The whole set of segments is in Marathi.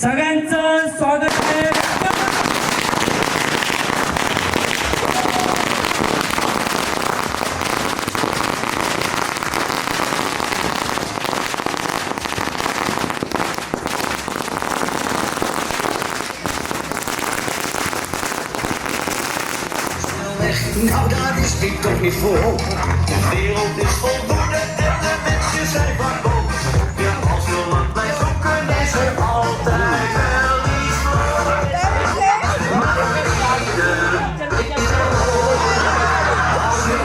सगळ्यांचं स्वागत आहे। Nou, daar is die toch niet voor. De wereld is vol woorden en de mensen zijn vaak boos. Ja, als we wat blijft zoeken is er altijd wel iets voor. Maar ik is er als je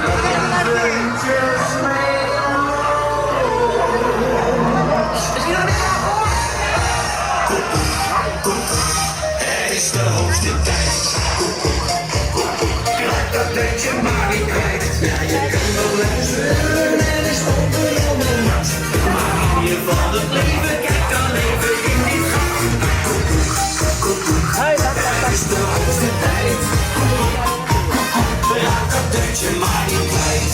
eventjes mee loopt. Is hier een beetje voor? Het is de hoogste tijd. Dat weet je maar niet kwijt. Ja, je kunt wel luisteren en is ondernomen mat. Maar hou je van het leven, kijk dan even in die gat. Het is de hoogste tijd. Ja, dat weet je maar niet kwijt.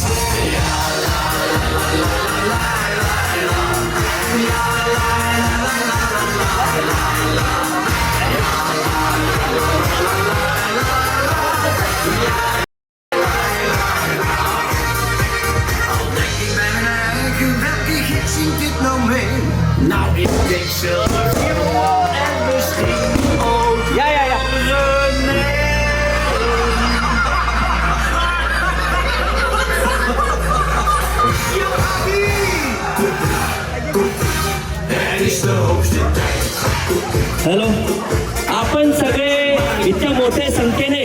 Ja, la la la la la la la. Ja, la la la la la la. Ja, la la la la la. Dit nou mee? Nou, ik denk zelf en misschien ook René. Het is de hoogste tijd. Hello, आपण सगळे इतक्या मोठ्या संख्येने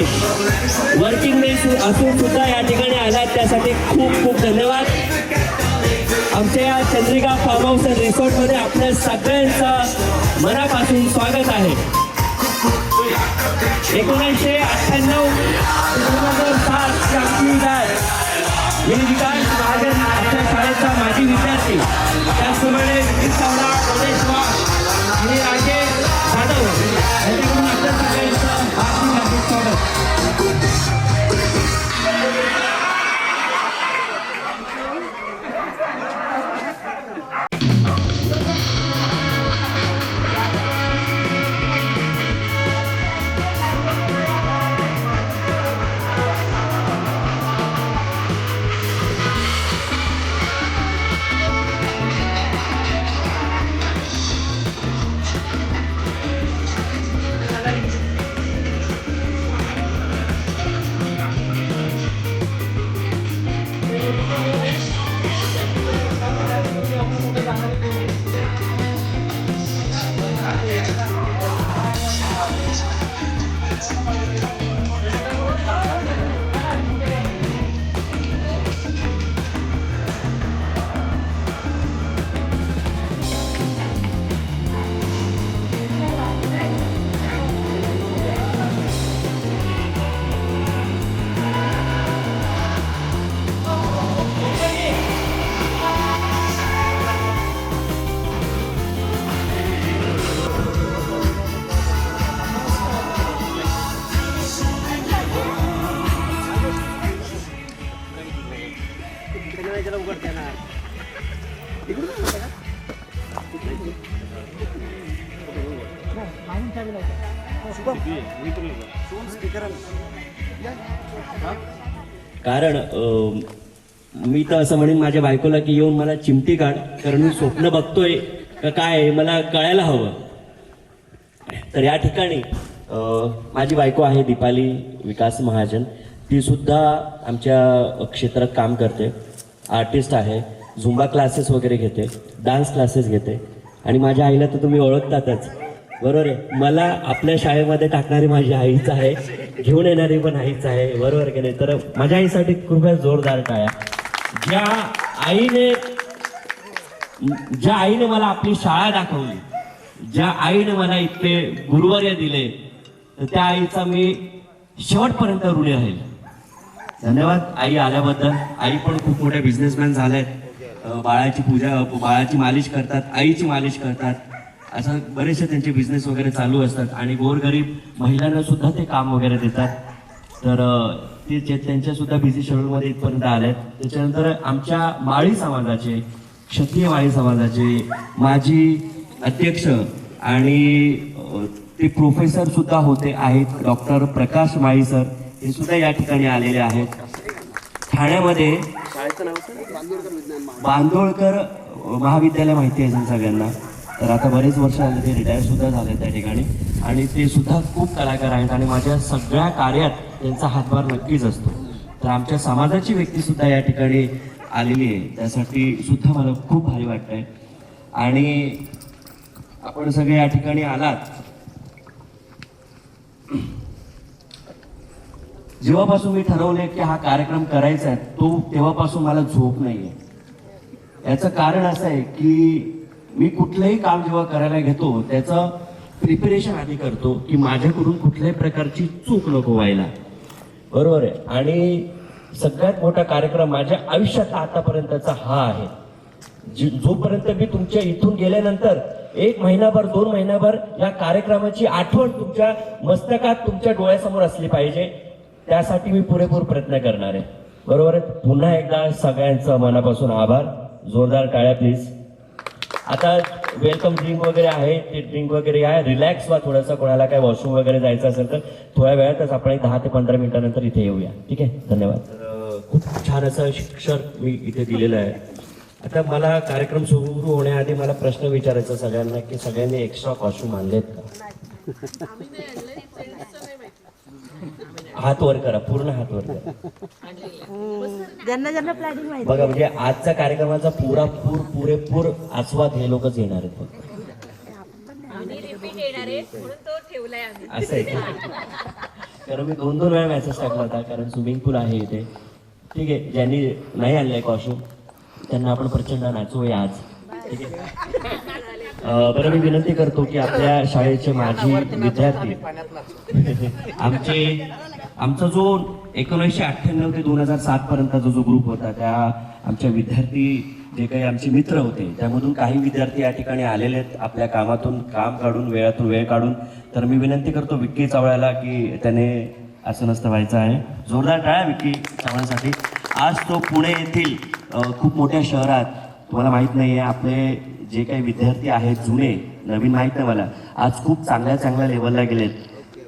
वर्किंग मेन्स असून सुद्धा या ठिकाणी आलात त्यासाठी खूप खूप धन्यवाद। आमच्या या चंद्रिका फार्म हाऊस अँड रिसॉर्टमध्ये आपल्या सगळ्यांचं मनापासून स्वागत आहे। 1998 मी विकास महाजन आपल्या शाळेचा माजी विद्यार्थी, त्याचप्रमाणे आणि राजेश जाधव यांच्याकडून आपल्या सगळ्यांचं हार्दिक स्वागत। कारण मी तर असं म्हणेन माझ्या बायकोला की येऊन मला चिमटी काढ, कारण मी स्वप्न बघतोय का काय मला कळायला हवं। तर या ठिकाणी माझी बायको आहे दीपाली विकास महाजन, ती सुद्धा आमच्या क्षेत्रात काम करते, आर्टिस्ट आहे, झुंबा क्लासेस वगैरे घेते, डान्स क्लासेस घेते। आणि माझ्या आईला तर तुम्ही ओळखतातच, बरोबर आहे। मला आपल्या शाळेमध्ये टाकणारी माझी आईच आहे, घेऊन येणारी पण आईच आहे, बरोबर की नाही। तर माझ्या आईसाठी कृपया जोरदार टाळ्या। ज्या आईने मला आपली शाळा दाखवली, ज्या आईने मला इतके गुरुवर्य दिले, तर त्या आईचा मी शेवटपर्यंत ऋणी राहील। धन्यवाद आई आल्याबद्दल। आई पण खूप मोठे बिझनेसमॅन झालेत, बाळाची पूजा, बाळाची मालिश करतात, आईची मालिश करतात, असं बरेचसे त्यांचे बिझनेस वगैरे चालू असतात आणि गोरगरीब महिलांना सुद्धा ते काम वगैरे देतात। तर ते त्यांच्या सुद्धा बिझी शेड्यूलमध्ये इथपर्यंत आलेत। त्याच्यानंतर आमच्या माळी समाजाचे, क्षत्रिय माळी समाजाचे माजी अध्यक्ष आणि ते प्रोफेसर सुद्धा होते आहेत, डॉक्टर प्रकाश माळी सर हे सुद्धा या ठिकाणी आलेले आहेत. ठाण्यामध्ये बांदोळकर महाविद्यालय माहिती आहे सगळ्यांना, तर आता बरेच वर्ष आले ते रिटायर सुद्धा झाले त्या ठिकाणी, आणि ते सुद्धा खूप कलाकार आहेत आणि माझ्या सगळ्या कार्यात त्यांचा हातभार नक्कीच असतो. तर आमच्या समाजाची व्यक्ती सुद्धा या ठिकाणी आलेली आहे, त्यासाठी सुद्धा मला खूप भारी वाटतंय. आणि आपण सगळे या ठिकाणी आलात, जेव्हापासून मी ठरवले की हा कार्यक्रम करायचा आहे तेव्हापासून मला झोप नाहीये. याचं कारण असं आहे की मी कुठलंही काम जेव्हा करायला घेतो त्याचं प्रिपरेशन आधी करतो की माझ्याकडून कुठल्याही प्रकारची चूक नको व्हायला, बरोबर आहे. आणि सगळ्यात मोठा कार्यक्रम माझ्या आयुष्यात आतापर्यंतचा हा आहे. जोपर्यंत मी तुमच्या इथून गेल्यानंतर 1 महिनाभर 2 महिनाभर या कार्यक्रमाची आठवण तुमच्या मस्तकात तुमच्या डोळ्यासमोर असली पाहिजे, त्यासाठी मी पुरेपूर प्रयत्न करणार आहे, बरोबर आहे. पुन्हा एकदा सगळ्यांचं मनापासून आभार. जोरदार टाळ्या प्लीज. आता वेलकम ड्रिंक वगैरे आहे, ते ड्रिंक वगैरे आहे, रिलॅक्स व्हा थोडंसं. कोणाला काय वॉशरूम वगैरे जायचं असेल तर थोड्या वेळातच आपण 10 ते 15 मिनिटानंतर इथे येऊया, ठीक आहे. धन्यवाद. खूप छान असं शिक्षण मी इथे दिलेलं आहे. आता मला कार्यक्रम सुरू होण्याआधी मला प्रश्न विचारायचा सगळ्यांना की सगळ्यांनी एक्स्ट्रा कॉस्ट्यूम आणलेत का? हात वर करा, पूर्ण हात वर करा. ज्यांना प्लॅनिंग माहिती बघा, म्हणजे आजच्या कार्यक्रमाचा पुरेपूर आस्वाद हे लोकच येणार आहेत. असं आहे का? कारण मी 2-2 वेळा मेसेज टाकला होता, कारण स्विमिंग पूल आहे इथे, ठीक आहे. ज्यांनी नाही आणलंय कॉस्ट्यूम त्यांना आपण प्रचंड नाचवूया आज, ठीक आहे. बरं, मी विनंती करतो की आपल्या शाळेचे माजी विद्यार्थी आमचा जो 1998 ते 2007 पर्यंतचा जो ग्रुप होता, त्या आमच्या विद्यार्थी जे काही आमचे मित्र होते त्यामधून काही विद्यार्थी या ठिकाणी आलेले आहेत आपल्या कामातून काम काढून, वेळातून वेळ काढून. तर मी विनंती करतो विक्की चावळ्याला की त्याने असं नसतं व्हायचं आहे. जोरदार टाळ्या विक्की चावळ्यासाठी. आज तो पुणे येथील खूप मोठ्या शहरात, तुम्हाला माहीत नाही आहे, आपले जे काही विद्यार्थी आहेत जुने नवीन माहीत नाही मला, आज खूप चांगल्या लेवलला गेलेत.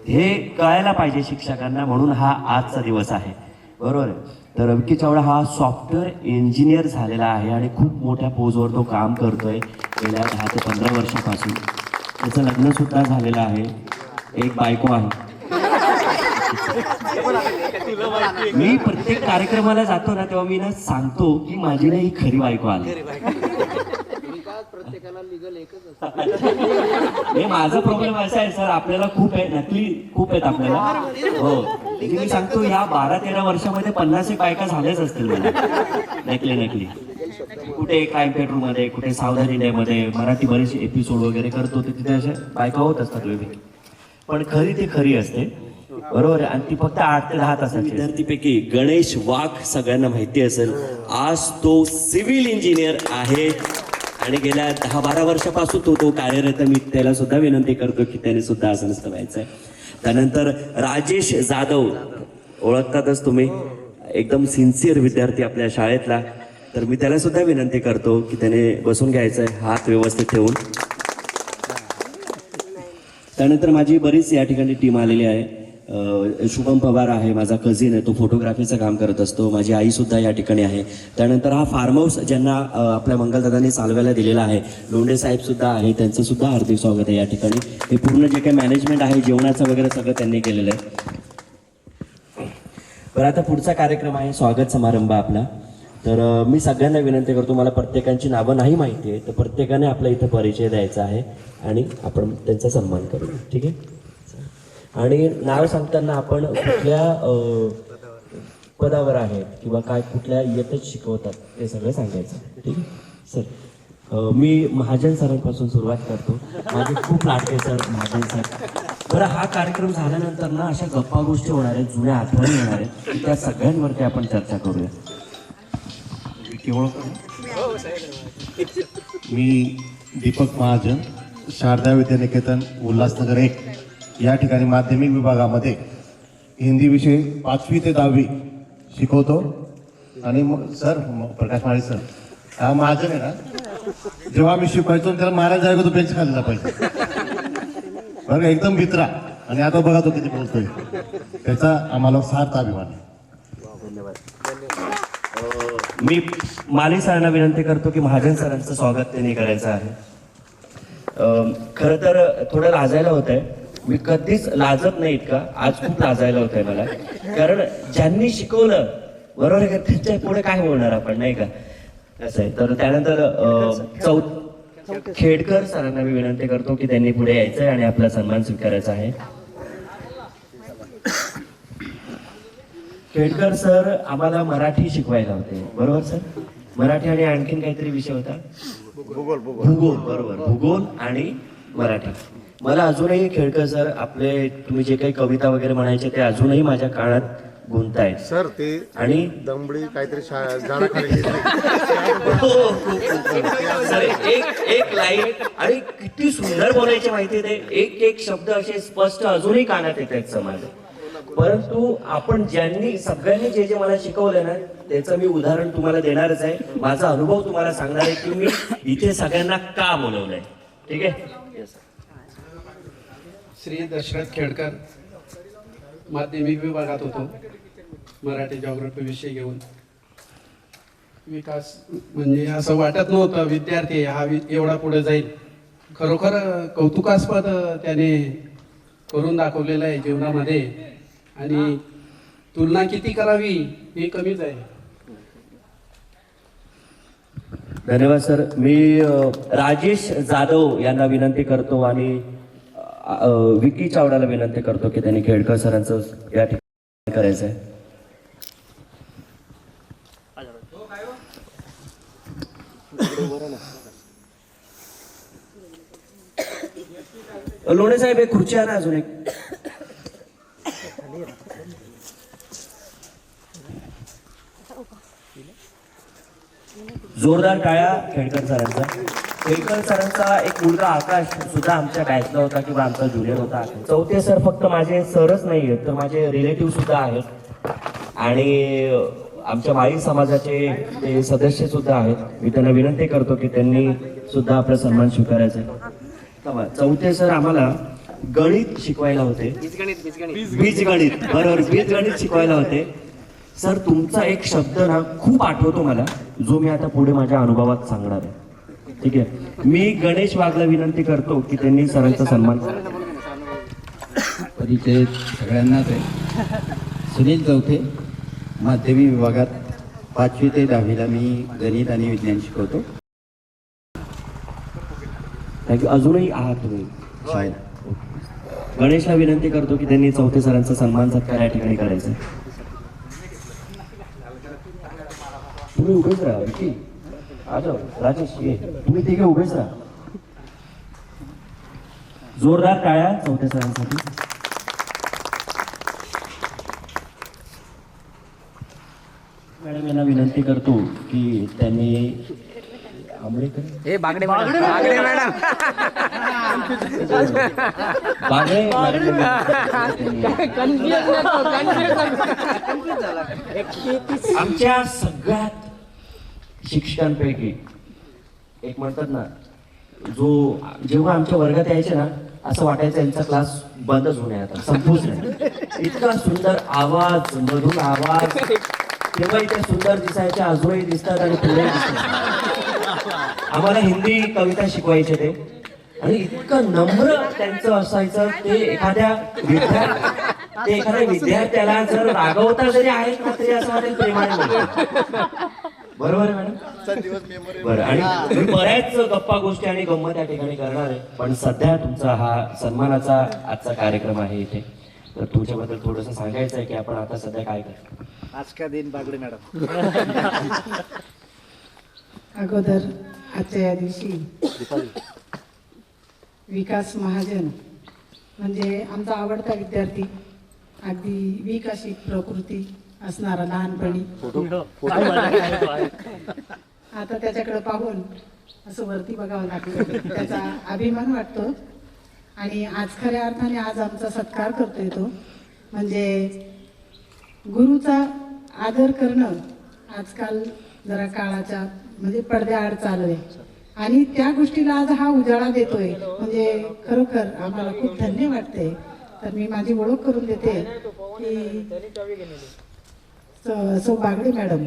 हे कळायला पाहिजे शिक्षकांना, म्हणून हा आजचा दिवस आहे, बरोबर आहे. तर विक्की चावडा हा सॉफ्टवेअर इंजिनियर झालेला आहे आणि खूप मोठ्या पोजवर तो काम करतोय गेल्या 10 ते 15 वर्षापासून. त्याचं लग्न सुद्धा झालेलं आहे, एक बायको आहे. मी प्रत्येक कार्यक्रमाला जातो ना तेव्हा मी ना सांगतो की माझी ना ही खरी बायको आली. हे माझा प्रॉब्लेम असा आहे सर, आपल्याला खूप आहे, नकली खूप आहेत आपल्याला. हो, म्हणजे मी सांगतो या 12-13 वर्षामध्ये 50 बायका झाल्याच असतील मला, नकली. कुठे क्राईम पेट्रोल मध्ये, कुठे सावधान इंडियामध्ये मराठी बरेचसे एपिसोड वगैरे करतो, ते तिथे अशा बायका होत असतात वेगळी, पण खरी ती खरी असते, बरोबर. आणि ती फक्त 8 ते 10 तासाची. विद्यार्थीपैकी गणेश वाघ सगळ्यांना माहिती असेल, आज तो सिव्हिल इंजिनियर आहे आणि गेल्या 10-12 वर्षापासून तो कार्यरत. मी त्याला सुद्धा विनंती करतो की त्याने सुद्धा असं नसतं व्हायचंय. त्यानंतर राजेश जाधव, ओळखतातच तुम्ही, एकदम सिन्सिअर विद्यार्थी आपल्या शाळेतला. तर मी त्याला सुद्धा विनंती करतो की त्याने बसून घ्यायचंय हात व्यवस्थित ठेवून. त्यानंतर माझी बरीच या ठिकाणी टीम आलेली आहे. शुभम पवार आहे, माझा कझिन आहे, तो फोटोग्राफीचं काम करत असतो. माझी आई सुद्धा या ठिकाणी आहे. त्यानंतर हा फार्म हाऊस ज्यांना आपल्या मंगलदादांनी चालवायला दिलेला आहे, लोंढे साहेब सुद्धा आहे, त्यांचं सुद्धा हार्दिक स्वागत आहे या ठिकाणी. हे पूर्ण जे काही मॅनेजमेंट आहे, जेवणाचं वगैरे सगळं त्यांनी केलेलं आहे. बरं, आता पुढचा कार्यक्रम आहे स्वागत समारंभ आपला. तर मी सगळ्यांना विनंती करतो, मला प्रत्येकांची नावं नाही माहिती आहे, तर प्रत्येकाने आपला इथं परिचय द्यायचा आहे आणि आपण त्यांचा सन्मान करू, ठीक आहे. आणि नाव सांगताना आपण कुठल्या पदावर आहेत किंवा काय कुठल्या इयत्तेत शिकवतात ते सगळं सांगायचं, ठीक आहे सर. मी महाजन सरांपासून सुरुवात करतो, माझे खूप लाडके सर महाजन सर. बरं, हा कार्यक्रम झाल्यानंतर ना अशा गप्पा गोष्टी होणार आहेत, जुन्या आठवणी येणार आहेत, त्या सगळ्यांवरती आपण चर्चा करूया. मी दीपक महाजन, शारदा विद्यानिकेतन उल्हासनगर 1 या ठिकाणी माध्यमिक विभागामध्ये हिंदी विषय 5वी ते 10वी शिकवतो. आणि सर प्रकाश माळी सर हा महाजन आहे ना, जेव्हा आम्ही शिकवायचो त्याला मारायला जायचं तो बेंच खाली पाहिजे, बघा एकदम मित्रा. आणि आता बघा तो किती बोलतोय, त्याचा आम्हाला फार अभिमान आहे. मी माली सरांना विनंती करतो की महाजन सरांचं स्वागत त्यांनी करायचं आहे. खरं तर थोडं लाजायला होत आहे. मी कधीच लाजत नाही इतका, आज खूप लाजायला होत आहे मला. कारण ज्यांनी शिकवलं बरोबर आहे का, त्यांच्या पुढे काय बोलणार आपण, नाही का, असं आहे. तर त्यानंतर खेडकर सरांना मी विनंती करतो की त्यांनी पुढे यायचं आहे आणि आपला सन्मान स्वीकारायचा आहे. खेडकर सर आम्हाला मराठी शिकवायला होते, बरोबर सर? मराठी आणि आणखीन काहीतरी विषय होता, भूगोल, बरोबर, भूगोल आणि मराठी. मला अजूनही खेडकर सर आपले तुम्ही जे काही कविता वगैरे म्हणायचे ते अजूनही माझ्या कानात गुंतायत सर. ते आणि दमडी काहीतरी झाडाखाली सर एक लाईन आणि किती सुंदर बोलायचे माहिती ते, एक शब्द असे स्पष्ट अजूनही कानात येत आहेत समाज. परंतु आपण ज्यांनी सगळ्यांनी जे मला शिकवलं ना त्याचं मी उदाहरण तुम्हाला देणारच आहे. माझा अनुभव तुम्हाला सांगणार आहे की मी इथे सगळ्यांना का बोलवलंय. ठीक आहे. श्री दशरथ खेडकर, माध्यमिक विभागात होतो, मराठी जॉग्राफी विषय घेऊन. विकास म्हणजे असं वाटत नव्हतं विद्यार्थी हा एवढा पुढे जाईल. खरोखर कौतुकास्पद त्याने करून दाखवलेलं आहे जीवनामध्ये. आणि तुलना किती करावी हे कमीच आहे. धन्यवाद सर. मी राजेश जाधव यांना विनंती करतो आणि विकी चावडाला विनंती करतो की त्यांनी खेडकर सरांचं या ठिकाणी करायचं आहे. लोणे साहेब एक खुर्ची आणा अजून एक. जोरदार टाळ्या खेडकर सरांचा. खेडकर सरांचा एक मुलगा आकाश सुद्धा आमच्या बॅचला होता किंवा आमचा ज्युनियर होता. चौथे सर फक्त माझे सरच नाही आहेत तर माझे रिलेटिव्ह सुद्धा आहेत आणि आमच्या माळी समाजाचे ते सदस्य सुद्धा आहेत. मी त्यांना विनंती करतो की त्यांनी सुद्धा आपला सन्मान स्वीकारायचा. चौथे सर आम्हाला गणित शिकवायला होते, बीजगणित, बरोबर, बीजगणित शिकवायला होते. सर तुमचा एक शब्द ना खूप आठवतो मला, जो मी आता पुढे माझ्या अनुभवात सांगणार आहे. ठीक आहे. मी गणेश वाघला विनंती करतो की त्यांनी सरांचा सन्मान करा. परिचय सगळ्यांनाच आहे. सुनील चौथे, माध्यमिक विभागात 5वी ते 10वीला मी गणित आणि विज्ञान शिकवतो. थँक्यू. अजूनही आहात तुम्ही शाळेत. गणेशला विनंती करतो की त्यांनी चौथे सरांचा सन्मान सत्कार या ठिकाणी करायचा. तुम्ही उभेच राहा. विकी, आजो, राजेश, ये तुम्ही तिघे उभेच राहा. जोरदार टाळ्या चौथे सरांसाठी. मॅडम यांना विनंती करतो की त्यांनी आंबेडकर बागडे आमच्या सगळ्यात शिक्षकांपैकी एक म्हणतात ना, जो जेव्हा आमच्या वर्गात यायचे ना असं वाटायचं यांचा क्लास बंदच होणे, आता संपूच नाही. इतका सुंदर आवाज, मधुर आवाज, तेव्हाही त्या सुंदर दिसायच्या, अजूनही दिसतात आणि पुढे दिसतात. आम्हाला हिंदी कविता शिकवायचे ते आणि इतकं नम्र त्यांचं असायचं. ते एखाद्या विद्यार्थ्याला जर रागवता जरी आहेत ना तरी असं वाटेल प्रेमाने बोलतात. बरोबर आहे मॅडम? बरं. आणि मी बऱ्याच गप्पा गोष्टी आणि गंमत या ठिकाणी करणार आहे, पण सध्या तुमचा हा सन्मानाचा आजचा कार्यक्रम आहे इथे, तर तुमच्याबद्दल थोडंसं सांगायचं आहे की आपण आता सध्या काय करतो. आज का दिन बागडे मॅडम. अगोदर आजच्या या दिवशी विकास महाजन म्हणजे आमचा आवडता विद्यार्थी, अगदी वीक अशी प्रकृती असणारा लहानपणी, आता त्याच्याकडे पाहून असं वरती बघावं लागतं, त्याचा अभिमान वाटतो. आणि आज खऱ्या अर्थाने आज आमचा सत्कार करतोय तो, म्हणजे गुरुचा आदर करणं आजकाल जरा काळाच्या म्हणजे पडद्याआड चालू आहे. आणि त्या गोष्टीला आज हा उजाळा देतोय म्हणजे खरोखर आम्हाला खूप धन्य वाटते. तर मी माझी ओळख करून देते की सो बागडे मॅडम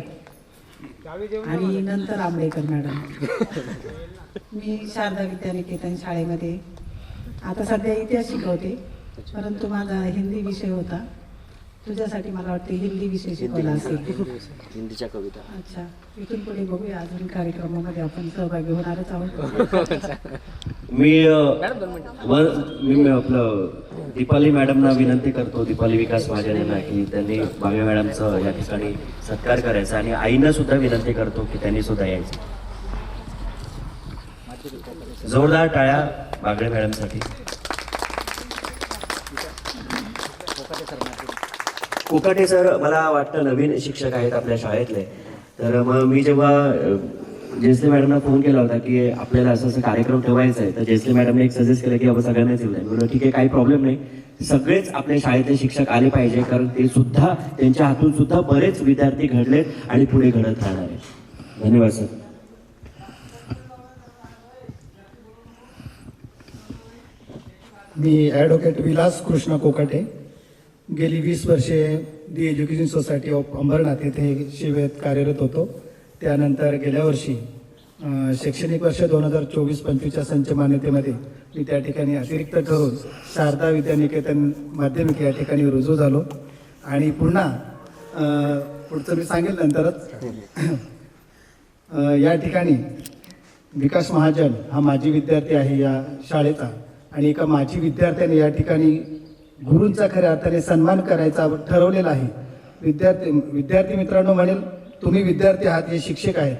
आणि नंतर आंबेडकर मॅडम. मी शारदा विद्यानिकेतन शाळेमध्ये आता सध्या इतिहास शिकवते, परंतु माझा हिंदी विषय होता. तुझ्यासाठी मला वाटते हिंदी विषय शिकवला असेल. हिंदीच्या कविता. अच्छा, इथून पुढे बघूया अजून कार्यक्रमामध्ये आपण सहभागी होणारच आहोत. मी आपलं दीपाली मॅडमना विनंती करतो, दीपाली विकास महाजन यांना, की त्यांनी बागडे मॅडमचं या ठिकाणी सत्कार करायचा आणि आईंना सुद्धा विनंती करतो की त्यांनी सुद्धा यायचं. जोरदार टाळ्या बागडे मॅडमसाठी. कोकाटे सर मला वाटतं नवीन शिक्षक आहेत आपल्या शाळेतले. तर मग मी जेव्हा जेसले मॅडमना फोन केला होता की आपल्याला असं असं कार्यक्रम ठेवायचा आहे, तर जेसले मॅडमने एक सजेस्ट केलं की बाबा सगळ्यांनाच येऊ नये. म्हणून ठीक आहे, काही प्रॉब्लेम नाही, सगळेच आपल्या शाळेतले शिक्षक आले पाहिजे, कारण ते सुद्धा त्यांच्या हातून सुद्धा बरेच विद्यार्थी घडलेत आणि पुढे घडत राहणार आहेत. धन्यवाद सर. मी ॲडव्होकेट विलास कृष्ण कोकाटे, गेली 20 वर्षे दी एज्युकेशन सोसायटी ऑफ अंबरनाथ येथे सेवेत कार्यरत होतो. त्यानंतर गेल्या वर्षी शैक्षणिक वर्ष 2024-25च्या संच मान्यतेमध्ये मी त्या ठिकाणी अतिरिक्त ठरवून शारदा विद्यानिकेतन माध्यमिक या ठिकाणी रुजू झालो. आणि पुन्हा पुढचं मी सांगेल नंतरच. या ठिकाणी विकास महाजन हा माजी विद्यार्थी आहे या शाळेचा, आणि एका माजी विद्यार्थ्याने या ठिकाणी गुरूंचा खऱ्या अर्थाने सन्मान करायचा ठरवलेला आहे. विद्यार्थी मित्रांनो म्हणेल, तुम्ही विद्यार्थी आहात, हे शिक्षक आहेत,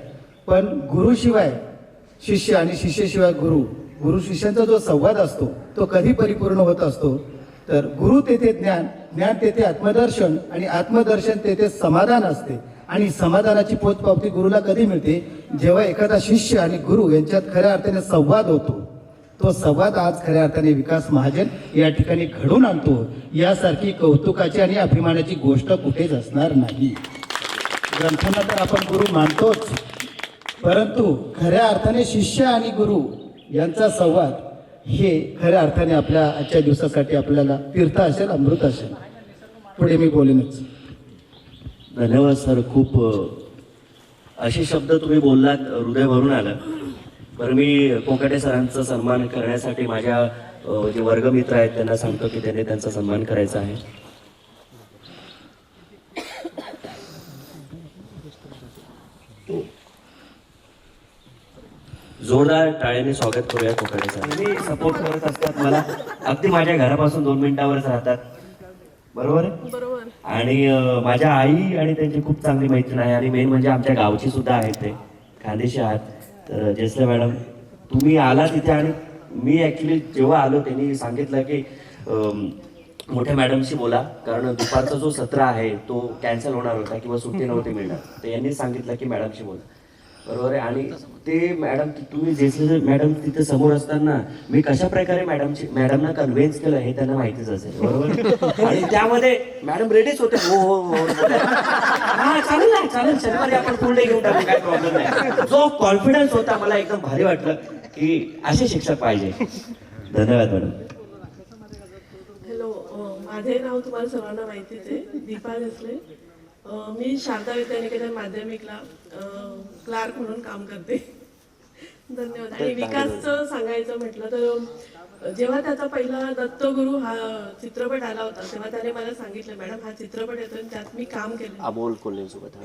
पण गुरुशिवाय शिष्य आणि शिष्याशिवाय गुरु शिष्यांचा जो संवाद असतो तो कधी परिपूर्ण होत असतो. तर गुरु तेथे ज्ञान, ज्ञान तेथे आत्मदर्शन, आणि आत्मदर्शन तेथे समाधान असते. आणि समाधानाची पोचपावती गुरुला कधी मिळते? जेव्हा एखादा शिष्य आणि गुरु यांच्यात खऱ्या अर्थाने संवाद होतो. तो संवाद आज खऱ्या अर्थाने विकास महाजन या ठिकाणी घडून आणतो. यासारखी कौतुकाची आणि अभिमानाची गोष्ट कुठेच असणार नाही. ग्रंथांना तर आपण गुरु मानतोच, परंतु खऱ्या अर्थाने शिष्य आणि गुरु यांचा संवाद हे खऱ्या अर्थाने आपल्या आजच्या दिवसासाठी आपल्याला तीर्थ असेल, अमृत असेल. पुढे मी बोलेनच. धन्यवाद सर. खूप असे शब्द तुम्ही बोललात, हृदय भरून आलं. बरं, मी कोकाटे सरांचा सन्मान करण्यासाठी माझ्या जे वर्गमित्र आहेत त्यांना सांगतो की त्यांनी त्यांचा सन्मान करायचा आहे. जोरदार टाळ्याने स्वागत करूया कोकाटे सर. मी सपोर्ट करत असतात मला, अगदी माझ्या घरापासून 2 मिनिटावरच राहतात. बरोबर आहे? बरोबर. आणि माझ्या आई आणि त्यांची खूप चांगली मैत्रीण आहे, आणि मेन म्हणजे आमच्या गावची सुद्धा आहेत, ते खानदेशी आहात. तर जेसले मॅडम तुम्ही आला तिथे, आणि मी ॲक्च्युली जेव्हा आलो त्यांनी सांगितलं की मोठ्या मॅडमशी बोला, कारण दुपारचा जो सत्र आहे तो कॅन्सल होणार होता किंवा सुट्टी नव्हती मिळणार. तर यांनी सांगितलं की मॅडमशी बोला. बरोबर आहे. आणि ते मॅडम, तुम्ही जेसले मॅडम तिथे समोर असताना मी कशा प्रकारे मॅडमना कन्व्हिन्स केलं हे त्यांना माहितीच असेल. बरोबर. आणि त्यामध्ये मॅडम रेडीच होते. हो हो हो, हा चालेल ना, चालेल, शनिवारी आपण फुल डे घेऊन टाकू, काय प्रॉब्लेम नाही. जो कॉन्फिडन्स होता मला एकदम भारी वाटलं की असे शिक्षक पाहिजे. धन्यवाद मॅडम. हॅलो, माझे नाव तुम्हाला सर्वांना माहितीच आहे, दीपा जेसले. मी शारदा विद्यानिकेतन माध्यमिकला क्लार्क म्हणून काम करते. धन्यवाद. आणि विकासचं सांगायचं म्हटलं तर जेव्हा त्याचा पहिला दत्तगुरु हा चित्रपट आला होता तेव्हा त्याने मला सांगितलं, मॅडम हा चित्रपट येतो आणि त्यात मी काम केलं. अमोल कोल्हेसोबत.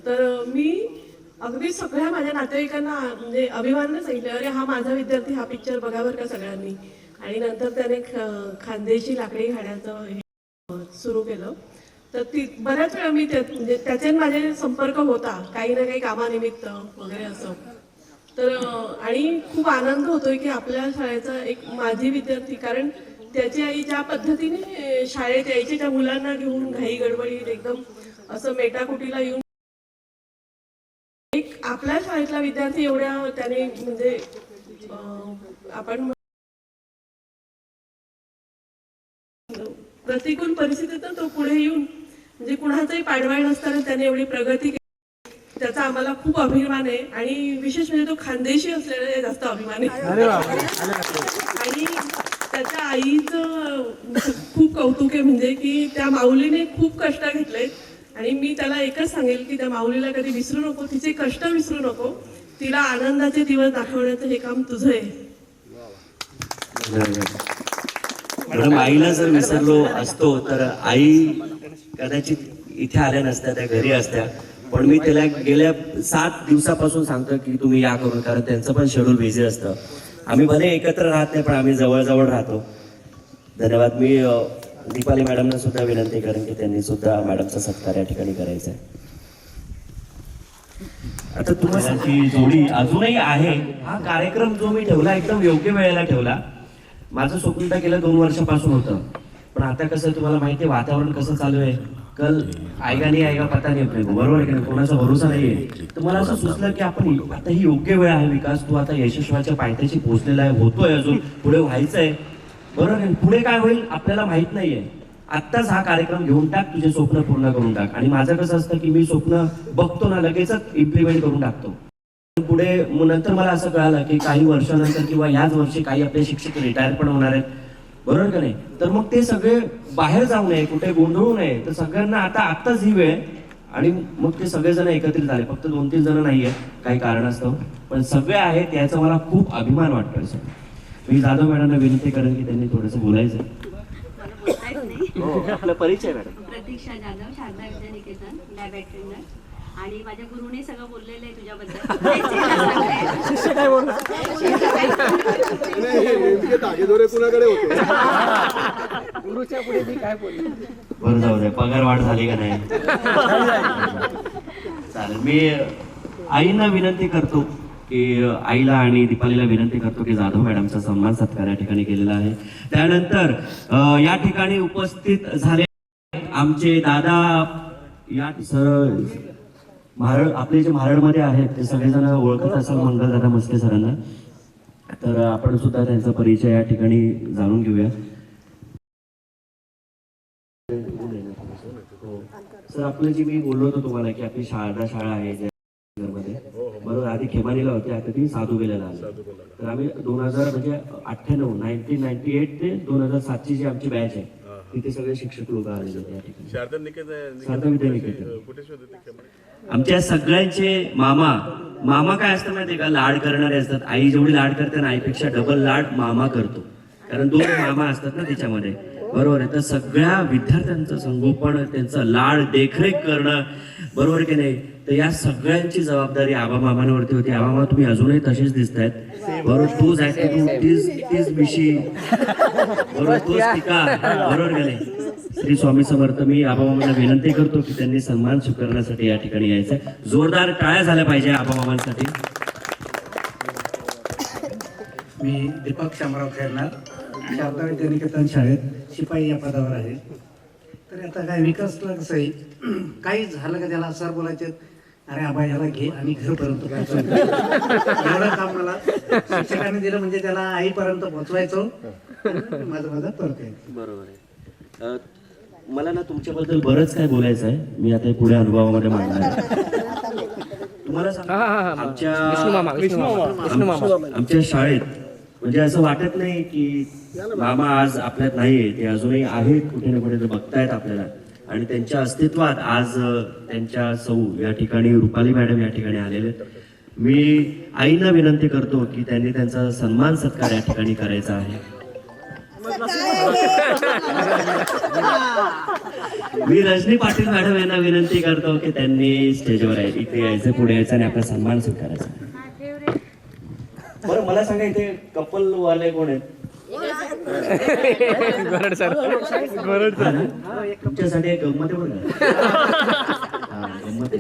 तर मी अगदी सगळ्या माझ्या नातेवाईकांना म्हणजे अभिमानाने सांगितलं, अरे हा माझा विद्यार्थी, हा पिक्चर बघावर का सगळ्यांनी. आणि नंतर त्याने खानदेशी लाकडी घाण्याचं सुरू केलं. तर ती बऱ्याच वेळा मी म्हणजे त्याचे माझे संपर्क होता, काही ना काही कामानिमित्त वगैरे असं. तर आणि खूप आनंद होतोय की आपल्या शाळेचा एक माजी विद्यार्थी, कारण त्याची आई ज्या पद्धतीने शाळेत यायची, त्या मुलांना घेऊन घाई गडबडीत एकदम असं मेटाकुटीला येऊन एक आपल्या शाळेतला विद्यार्थी एवढ्या त्याने म्हणजे आपण प्रतिकूल परिस्थितीतून तो पुढे येऊन म्हणजे कुणाचाही पाठबळ नसताना त्याने एवढी प्रगती केली. त्याचा आम्हाला खूप अभिमान आहे आणि विशेष म्हणजे तो खानदेशी असलेला जास्त अभिमान आहे. आणि त्याच्या आईचं खूप कौतुक आहे, म्हणजे की त्या माऊलीने खूप कष्ट घेतलेत आणि मी त्याला एकच सांगेल की त्या माऊलीला कधी विसरू नको, तिचे कष्ट विसरू नको, तिला आनंदाचे दिवस दाखवण्याचं हे काम तुझं आहे. मॅडम, आईला जर विसरलो असतो तर आई कदाचित इथे आल्या नसत्या, त्या घरी असत्या. पण मी त्याला गेल्या 7 दिवसापासून सांगतो की तुम्ही या करून, कारण त्यांचं पण शेड्यूल बिझी असतं. आम्ही भले एकत्र राहत नाही पण आम्ही जवळ राहतो. धन्यवाद. मी दीपाली मॅडमना सुद्धा विनंती करेन की त्यांनी सुद्धा मॅडमचा सत्कार या ठिकाणी करायचा आहे. आता तुम्हाला जोडी अजूनही आहे. हा कार्यक्रम जो मी ठेवला एकदम योग्य वेळेला ठेवला. माझं स्वप्न तर गेल्या 2 वर्षापासून होतं, पण आता कसं तुम्हाला माहिती आहे वातावरण कसं चालू आहे. कल आएगा नहीं आएगा पता नहीं अपने को, बरोबर आहे की नाही, कोणाचा भरोसा नाहीये. तर मला असं सुचलं की आपण आता ही योग्य वेळ आहे. विकास तू आता यशस्वाच्या पायथ्याशी पोहोचलेला आहे, होतोय, अजून पुढे व्हायचंय, बरोबर आहे. पुढे काय होईल आपल्याला माहित नाहीये. आत्ताच हा कार्यक्रम घेऊन टाक, तुझे स्वप्न पूर्ण करून टाक. आणि माझं कसं असतं की मी स्वप्न बघतो ना लगेचच इम्प्लिमेंट करून टाकतो. पुढे नंतर मला असं कळालं की काही वर्षानंतर किंवा याच वर्षी काही आपले शिक्षक रिटायर पण होणार आहेत, बरोबर का नाही. तर मग ते सगळे बाहेर जाऊ नये, कुठे गोंधळू नये. तर सगळ्यांना आत्ताच ही वेळ. आणि मग ते सगळेजण एकत्रित झाले. फक्त 2-3 जण नाहीये काही कारणास्तव, पण सगळे आहेत याचा मला खूप अभिमान वाटतोय. सर, मी जाधव मॅडमना विनंती करेन की त्यांनी थोडंसं बोलायचं. आपला परिचय मॅडम. प्रतीक्षा जाधव, शारदा विद्यानिकेतन, लॅब अटेंडर. आणि माझ्या गुरुने सगळं बोललेलं आहे तुझ्याबद्दल. गुरुच्या पुढे मी काय बोललो. बरं, जाऊ दे. पगार वाढ झाली का नाही. चालेल. मी आईना विनंती करतो की आईला आणि दीपालीला विनंती करतो की जाधव मॅडमचा सन्मान सत्कार या ठिकाणी केलेला आहे. त्यानंतर या ठिकाणी उपस्थित झाले आमचे दादा या सर महाराड, आपले जे महाराडमध्ये आहेत ते सगळेजण ओळखत असाल मंगल दादा मस्के सरांना. तर आपण सुद्धा त्यांचा परिचय या ठिकाणी जाणून घेऊया. सर, आपलं जे मी बोललो होतो तुम्हाला की आपली शाळा आहे मध्ये, बरोबर, आधी खेमानीला होते, आता ती साधू गेलेला आहे. तर आम्ही 1998 ते 2007 जी आमची बॅच आहे तिथे सगळे शिक्षक लोक आलेले होते या ठिकाणी. शारदा विद्यानिकेतन. आमच्या सगळ्यांचे मामा काय असतं माहितीये का, लाड करणारे असतात. आई जेवढी लाड करते ना, आईपेक्षा डबल लाड मामा करतो, कारण 2 मामा असतात ना त्याच्यामध्ये, बरोबर आहे. तर सगळ्या विद्यार्थ्यांचं संगोपन, त्यांचं लाड देखरेख करणं, बरोबर की नाही. तर या सगळ्यांची जबाबदारी आबा मामांवरती होती. आबा मामा तुम्ही अजूनही तसेच दिसतायत, बरोबर. तूच तीच मिशी, बरोबर, तोच टिका, बरोबर की नाही. श्री स्वामी समर्थ. मी आबा मामांना विनंती करतो की त्यांनी सन्मान स्वीकारण्यासाठी या ठिकाणी यायचं. जोरदार टाळ्या झाल्या पाहिजे आबा मामांसाठी. मी दीपक शामराव खैरनार, शारदा विद्यानिकेतन शाळेत शिपाई या पदावर आहे. तर आता काय विकासला कसं आहे, काही झालं का त्याला सर बोलायचे, अरे आबा याला घे आणि घरपर्यंत एवढं काम मला शिक्षकांनी दिलं, म्हणजे त्याला आईपर्यंत पोहोचवायचो. माझं परत आहे. बरोबर आहे. मला ना तुमच्याबद्दल बरंच काय बोलायचं आहे. मी आता पुढे अनुभवामध्ये मांडणार आहे. तुम्हाला आमच्या शाळेत म्हणजे असं वाटत नाही की मामा आज आपल्यात नाहीये, ते अजूनही आहेत कुठे ना कुठे, बघतायत आपल्याला. आणि त्यांच्या अस्तित्वात आज त्यांच्या सौ या ठिकाणी रुपाली मॅडम या ठिकाणी आलेले. मी आईना विनंती करतो की त्यांनी त्यांचा सन्मान सत्कार या ठिकाणी करायचा आहे. मी रजनी पाटील मॅडम यांना विनंती करतो की त्यांनी स्टेजवर इथे यायचं, पुढे यायचं आणि आपला सन्मान स्वीकारायचा. बरं, मला सांगा इथे कपल वाले कोण आहेत? तुमच्यासाठी एक गंमत आहे बघा.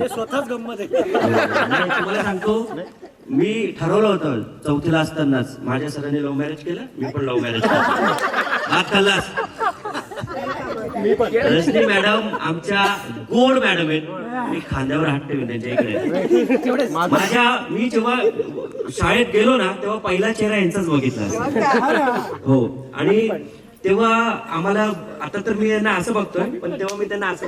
स्वतःच गंमत आहे. तुम्हाला सांगतो, मी ठरवलं होतं 4थीला असतानाच, माझ्या सरांनी लव्ह मॅरेज केलं, मी पण लव्ह मॅरेज केलं. हात खाल्लास. रजनी मॅडम आमच्या गोड मॅडम आहेत. मी खांद्यावर हात ठेवीन त्यांच्या इकडे. मी जेव्हा शाळेत गेलो ना तेव्हा पहिला चेहरा यांचाच बघितला हो. आणि तेव्हा आम्हाला, आता तर मी यांना असं बघतोय, पण तेव्हा मी त्यांना असं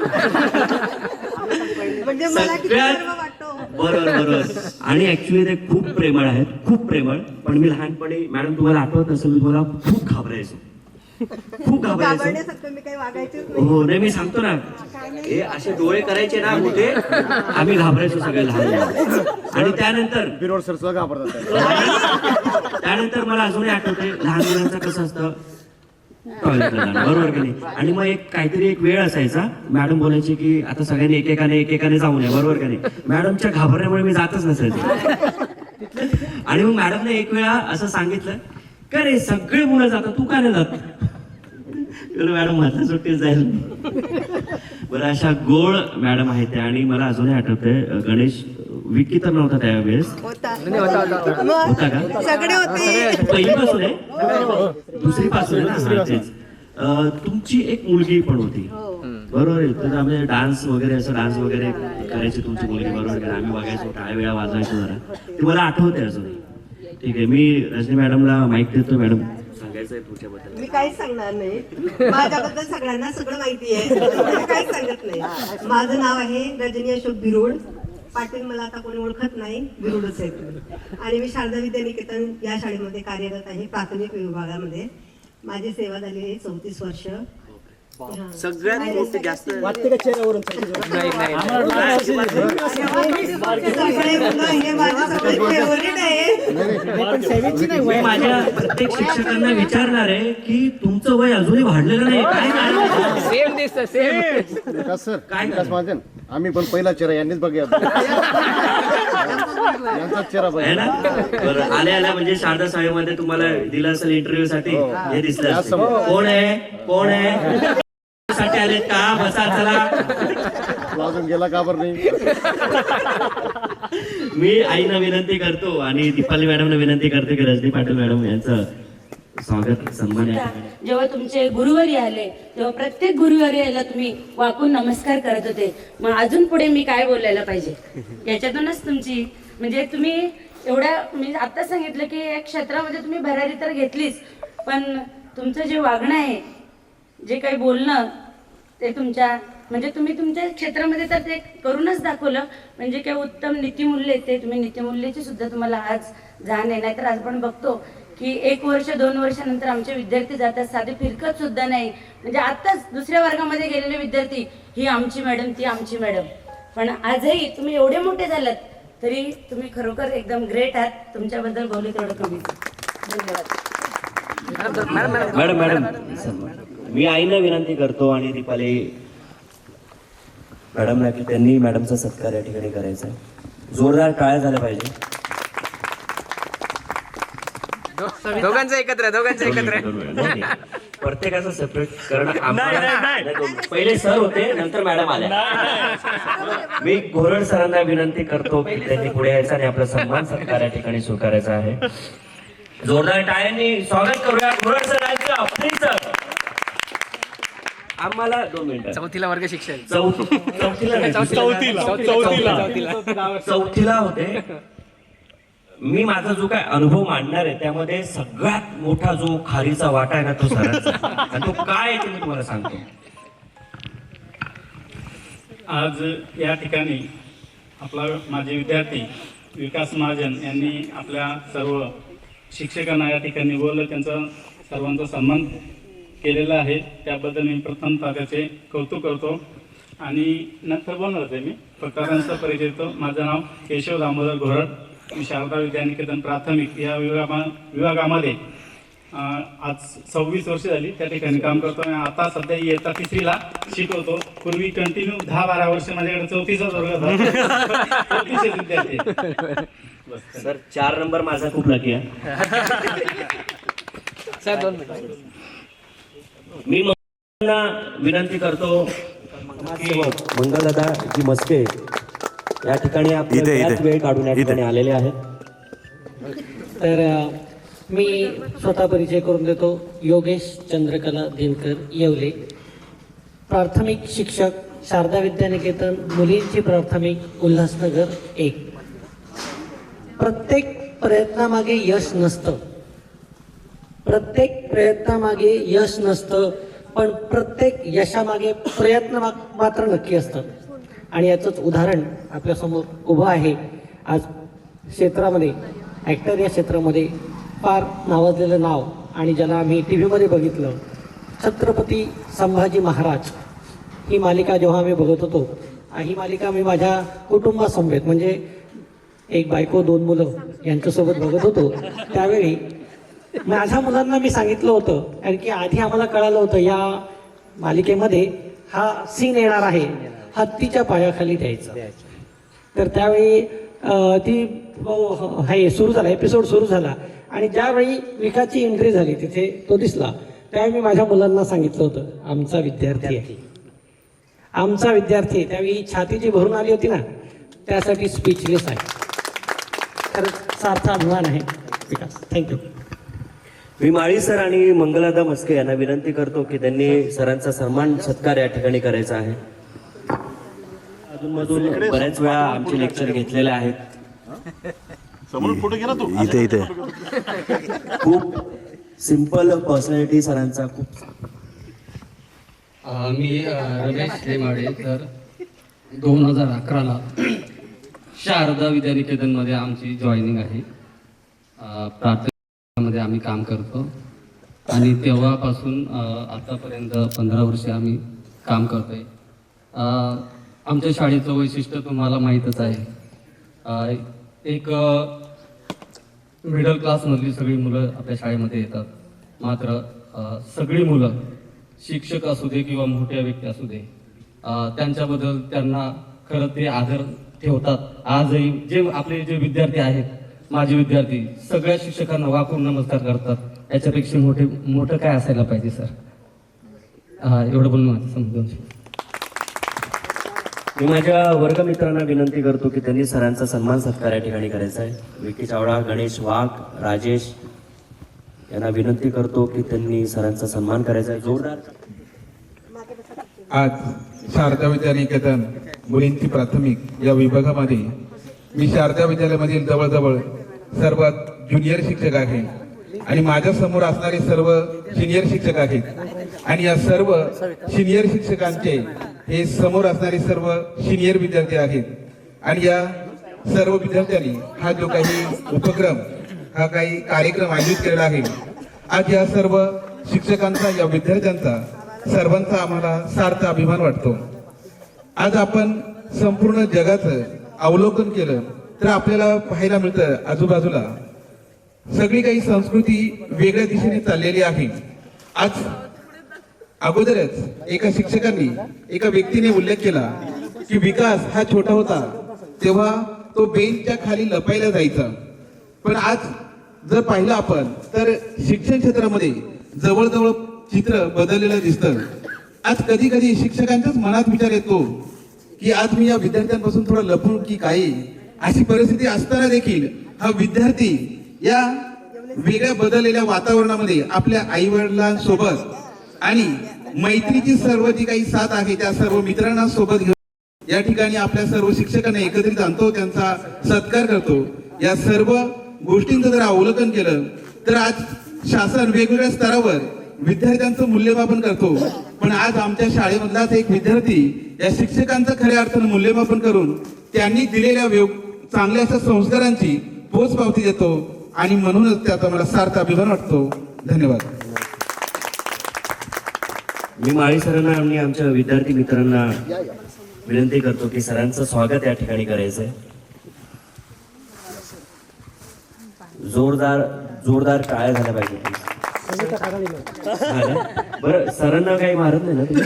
बरोबर. आणि ऍक्च्युली ते खूप प्रेमळ आहेत, खूप प्रेमळ. पण मी लहानपणी, मॅडम तुम्हाला आठवत असेल, मी तुम्हाला खूप घाबरायचो, खूप घाबरायचो. मी काही वागायचीच हो नाही, मी सांगतो ना, हे असे डोळे करायचे ना कुठे, आम्ही घाबरायचो सगळे लहान मुलं. आणि त्यानंतर बिरोड सर सुद्धा घाबरतात. त्यानंतर मला अजूनही आठवते, लहान मुलांचं कसं असतं, टॉयलेटला जाणं, बरोबर की नाही. आणि मग काहीतरी एक वेळ असायचा, मॅडम बोलायची की आता सगळ्यांनी एकेकाने जाऊ नये, बरोबर की नाही. मॅडमच्या घाबरण्यामुळे मी जातच नसायचो. आणि मग मॅडमने एक वेळा असं सांगितलं, का रे सगळे मुलं जातात, तू का नाही जात. मॅडम माझ्या सुट्टीत जाईल. बरं, अशा गोळ मॅडम आहेत त्या. आणि मला अजूनही आठवतंय, गणेश विकी तर नव्हता त्यावेळेस, होता का, सगळे होते. पहिलीपासून आहे, दुसरीपासून आहे ना. तेच. तुमची एक मुलगी पण होती, बरोबर आहे. तर आम्ही डान्स वगैरे करायची तुमची मुलगी, बरोबर आहे. आम्ही बघायचो, टाळ्या वेळा वाजवायचो जरा, ते मला आठवते अजूनही. ठीक आहे, मी रजनी मॅडमला माईक देतो. मॅडम सांगायचं आहे तुमच्याबद्दल. मी काहीच सांगणार नाही, माझ्याबद्दल सगळ्यांना सगळं माहिती आहे, मी काहीच सांगत नाही. माझं नाव आहे रजनी अशोक बिरोड पाटील. मला आता कोणी ओळखत नाही, बिरोडच आहे. आणि मी शारदा विद्यानिकेतन या शाळेमध्ये कार्यरत आहे, प्राथमिक विभागामध्ये. माझी सेवा झाली आहे 34 वर्ष. सगळ्यात मोठी जास्त हे माझे सगळे फेवरेट आहे. मी माझ्या प्रत्येक शिक्षकांना विचारणार आहे की तुमचं वय अजूनही वाढलेलं नाही, काय कारण? सेम दिसतं, सेम. विकास सर, विकास महाजन, आम्ही पण पहिला चेहरा यांनीच बघूया. यांचाच चेहरा आहे ना. बरं, आल्या म्हणजे शारदा शाळेमध्ये तुम्हाला दिलं असेल इंटरव्ह्यू साठी, हे दिसलं असेल. कोण आहे साठी आलेत का, बसा चला. अजून गेला का बरं नाही. मी आईना विनंती करतो आणि दीपाली मॅडमना विनंती करते की रजनी पाटील मॅडम यांचं स्वागत सन्मान आहे. जेव्हा तुमचे गुरुवारी आले तेव्हा प्रत्येक गुरुवारी यायला तुम्ही वाकून नमस्कार करत होते. मग अजून पुढे मी काय बोलायला पाहिजे, याच्यातूनच तुमची म्हणजे तुम्ही एवढ्या, मी आता सांगितलं की या क्षेत्रामध्ये तुम्ही भरारी तर घेतलीच, पण तुमचं जे वागणं आहे, जे काही बोलणं, ते तुमच्या म्हणजे तुम्ही तुमच्या क्षेत्रामध्ये तर ते करूनच दाखवलं. म्हणजे काय उत्तम नीतिमूल्य ते तुम्ही नीतिमूल्याची सुद्धा तुम्हाला आज जाण आहे. नाहीतर आज पण बघतो की 1 वर्ष 2 वर्षानंतर आमचे विद्यार्थी जातात, साधे फिरकत सुद्धा नाही. म्हणजे आत्ताच दुसऱ्या वर्गामध्ये गेलेले विद्यार्थी, ही आमची मॅडम, ती आमची मॅडम. पण आजही तुम्ही एवढे मोठे झालात तरी तुम्ही खरोखर एकदम ग्रेट आहात. तुमच्याबद्दल बोलू तेवढं कमी. धन्यवाद. मॅडम मी आईना विनंती करतो आणि दीपाली मॅडमला की त्यांनी मॅडमचा सत्कार या ठिकाणी करायचा आहे. जोरदार टाळ्या झाल्या पाहिजे. दोघांचं एकत्र. प्रत्येकाचं सेपरेट, कारण पहिले सर होते, नंतर मॅडम आल्या. मी घोरड सरांना विनंती करतो की त्यांनी पुढे यायचं आणि आपला सन्मान सत्कार या ठिकाणी स्वीकारायचा आहे. जोरदार टाळ्यांनी स्वागत करूया घोरड सरांचं, प्लीज सर. आम्हाला 2 मिनिटं. चौथीला वर्ग शिक्षण. चौथीला होते मी. माझा जो काय अनुभव मांडणार आहे त्यामध्ये सगळ्यात मोठा जो खारीचा वाटा आहे ना, तो सरांचा. आणि तो काय आहे ते मी तुम्हाला सांगतो. आज या ठिकाणी आपला माझे विद्यार्थी विकास महाजन यांनी आपल्या सर्व शिक्षकांना या ठिकाणी बोललं, त्यांचा सर्वांचा सन्मान केलेला आहे. त्याबद्दल मी प्रथमतः त्याचे कौतुक करतो. आणि नंतर बोलणार होते मी, फक्त त्यांचा परिचय देतो. माझं नाव केशव दामोदर घोरड. मी शारदा विद्यानिकेतन प्राथमिक या विभागामध्ये आज 26 वर्ष झाली त्या ठिकाणी काम करतो. आणि आता सध्या इयत्ता 3रीला शिकवतो. पूर्वी कंटिन्यू 10-12 वर्ष माझ्याकडे 34चा वर्ग होता. 34 विद्यार्थी. सर 4 नंबर माझा खूप लकी आहे. Sir 2 minute. मी विनंती करतो की मंगलदादा जी मस्के या ठिकाणी आपल्या वेळ काढून या ठिकाणी आलेले आहेत. तर मी स्वतः परिचय करून देतो. योगेश चंद्रकला दिनकर येवले, प्राथमिक शिक्षक, शारदा विद्यानिकेतन मुलींची प्राथमिक, उल्हासनगर 1. प्रत्येक प्रयत्नामागे यश नसतं, प्रत्येक प्रयत्नामागे यश नसतं, पण प्रत्येक यशामागे प्रयत्न मात्र नक्की असतात. आणि याचंच उदाहरण आपल्यासमोर उभं आहे. आज क्षेत्रामध्ये ॲक्टर या क्षेत्रामध्ये फार नावाजलेलं नाव आणि ज्याला आम्ही टी व्हीमध्ये बघितलं, छत्रपती संभाजी महाराज ही मालिका जेव्हा आम्ही बघत होतो, ही मालिका मी माझ्या कुटुंबासमवेत म्हणजे एक बायको 2 मुलं यांच्यासोबत बघत होतो. त्यावेळी माझ्या मुलांना मी सांगितलं होतं, कारण की आधी आम्हाला कळालं होतं या मालिकेमध्ये हा सीन येणार आहे, हत्तीच्या पायाखाली द्यायचा. तर त्यावेळी हे सुरू झाला, एपिसोड सुरू झाला आणि ज्यावेळी विकाची एंट्री झाली तिथे तो दिसला, त्यावेळी मी माझ्या मुलांना सांगितलं होतं आमचा विद्यार्थी आहे, आमचा विद्यार्थी. त्यावेळी छाती जी भरून आली होती ना, त्यासाठी स्पीचलेस आहे. खरंच सार्थ अभिमान आहे विकास. थँक्यू. मी माळी सर आणि मंगलादा मस्के यांना विनंती करतो की त्यांनी सरांचा सन्मान सत्कार या ठिकाणी करायचा आहे. अधूनमधून बऱ्याच वेळा आमचे लेक्चर घेतलेले आहेत. इथे इथे खूप सिंपल पर्सनॅलिटी सरांचा. खूप मी रमेश लेमाडे. तर 2011ला शारदा विद्यानिकेतनमध्ये आमची जॉईनिंग आहे. प्राथमिकमध्ये आम्ही काम करतो आणि तेव्हापासून आतापर्यंत 15 वर्षे आम्ही काम करतोय. आमच्या शाळेचं वैशिष्ट्य तुम्हाला माहीतच आहे. एक मिडल क्लासमधली सगळी मुलं आपल्या शाळेमध्ये येतात. मात्र सगळी मुलं शिक्षक असू दे किंवा मोठ्या व्यक्ती असू दे, त्यांच्याबद्दल त्यांना खरं ते आदर ठेवतात. आजही जे आपले जे विद्यार्थी आहेत, माझे विद्यार्थी, सगळ्या शिक्षकांना वाकून नमस्कार करतात. याच्यापेक्षा मोठं काय असायला पाहिजे सर. एवढं बोलून माझं समजून. मी माझ्या वर्गमित्रांना विनंती करतो की त्यांनी सरांचा सन्मान सत्कार या ठिकाणी करायचा आहे. विकी चावडा, गणेश वाघ, राजेश यांना विनंती करतो की त्यांनी सरांचा सन्मान करायचा आहे. जोरदार. आज शारदा विद्यानिकेतन मुलींची प्राथमिक या विभागामध्ये मी शारदा विद्यालयामधील जवळजवळ सर्वात ज्युनियर शिक्षक आहे आणि माझ्या समोर असणारे सर्व सिनियर शिक्षक आहेत. आणि या सर्व सिनियर शिक्षकांचे हे समोर असणारे सर्व सिनियर विद्यार्थी आहेत. आणि या सर्व विद्यार्थ्यांनी हा जो काही उपक्रम, हा काही कार्यक्रम आयोजित केलेला आहे, आज या सर्व शिक्षकांचा, या विद्यार्थ्यांचा, सर्वांचा आम्हाला सार्थ अभिमान वाटतो. आज आपण संपूर्ण जगाचं अवलोकन केलं तर आपल्याला पाहायला मिळतं आजूबाजूला सगळी काही संस्कृती वेगळ्या दिशेने चाललेली आहे. आज अगोदरच एका शिक्षकांनी, एका व्यक्तीने उल्लेख केला की विकास हा छोटा होता तेव्हा तो बेंचच्या खाली लपायला जायचा. पण आज जर पाहिलं आपण तर शिक्षण क्षेत्रामध्ये जवळजवळ चित्र बदललेलं दिसतं. आज कधी कधी शिक्षकांच्याच मनात विचार येतो की आज मी या विद्यार्थ्यांपासून थोडं लपून की काही, अशी परिस्थिती असताना देखील हा विद्यार्थी या वेगळ्या बदललेल्या वातावरणामध्ये आपल्या आई वडिलांसोबत आणि मैत्रीची सर्व जी काही साथ आहे त्या सर्व मित्रांना सोबत घेऊन या ठिकाणी आपल्या सर्व शिक्षकांना एकत्रित आणतो, त्यांचा सत्कार करतो. या सर्व गोष्टींचं जर अवलोकन केलं तर आज शासन वेगवेगळ्या स्तरावर विद्यार्थ्यांचं मूल्यमापन करतो. पण आज आमच्या शाळेमधलाच एक विद्यार्थी या शिक्षकांचं खऱ्या अर्थानं मूल्यमापन करून त्यांनी दिलेल्या चांगल्या अशा संस्कारांची पोचपावती देतो आणि म्हणूनच त्याचा मला सार्थ अभिमान वाटतो. धन्यवाद. मी माळी सरांना आणि आमच्या विद्यार्थी मित्रांना विनंती करतो की सरांचं स्वागत या ठिकाणी करायचं आहे. जोरदार टाळ्या झाल्या पाहिजे. बरं, सरांना काही मारत नाही ना तुम्ही?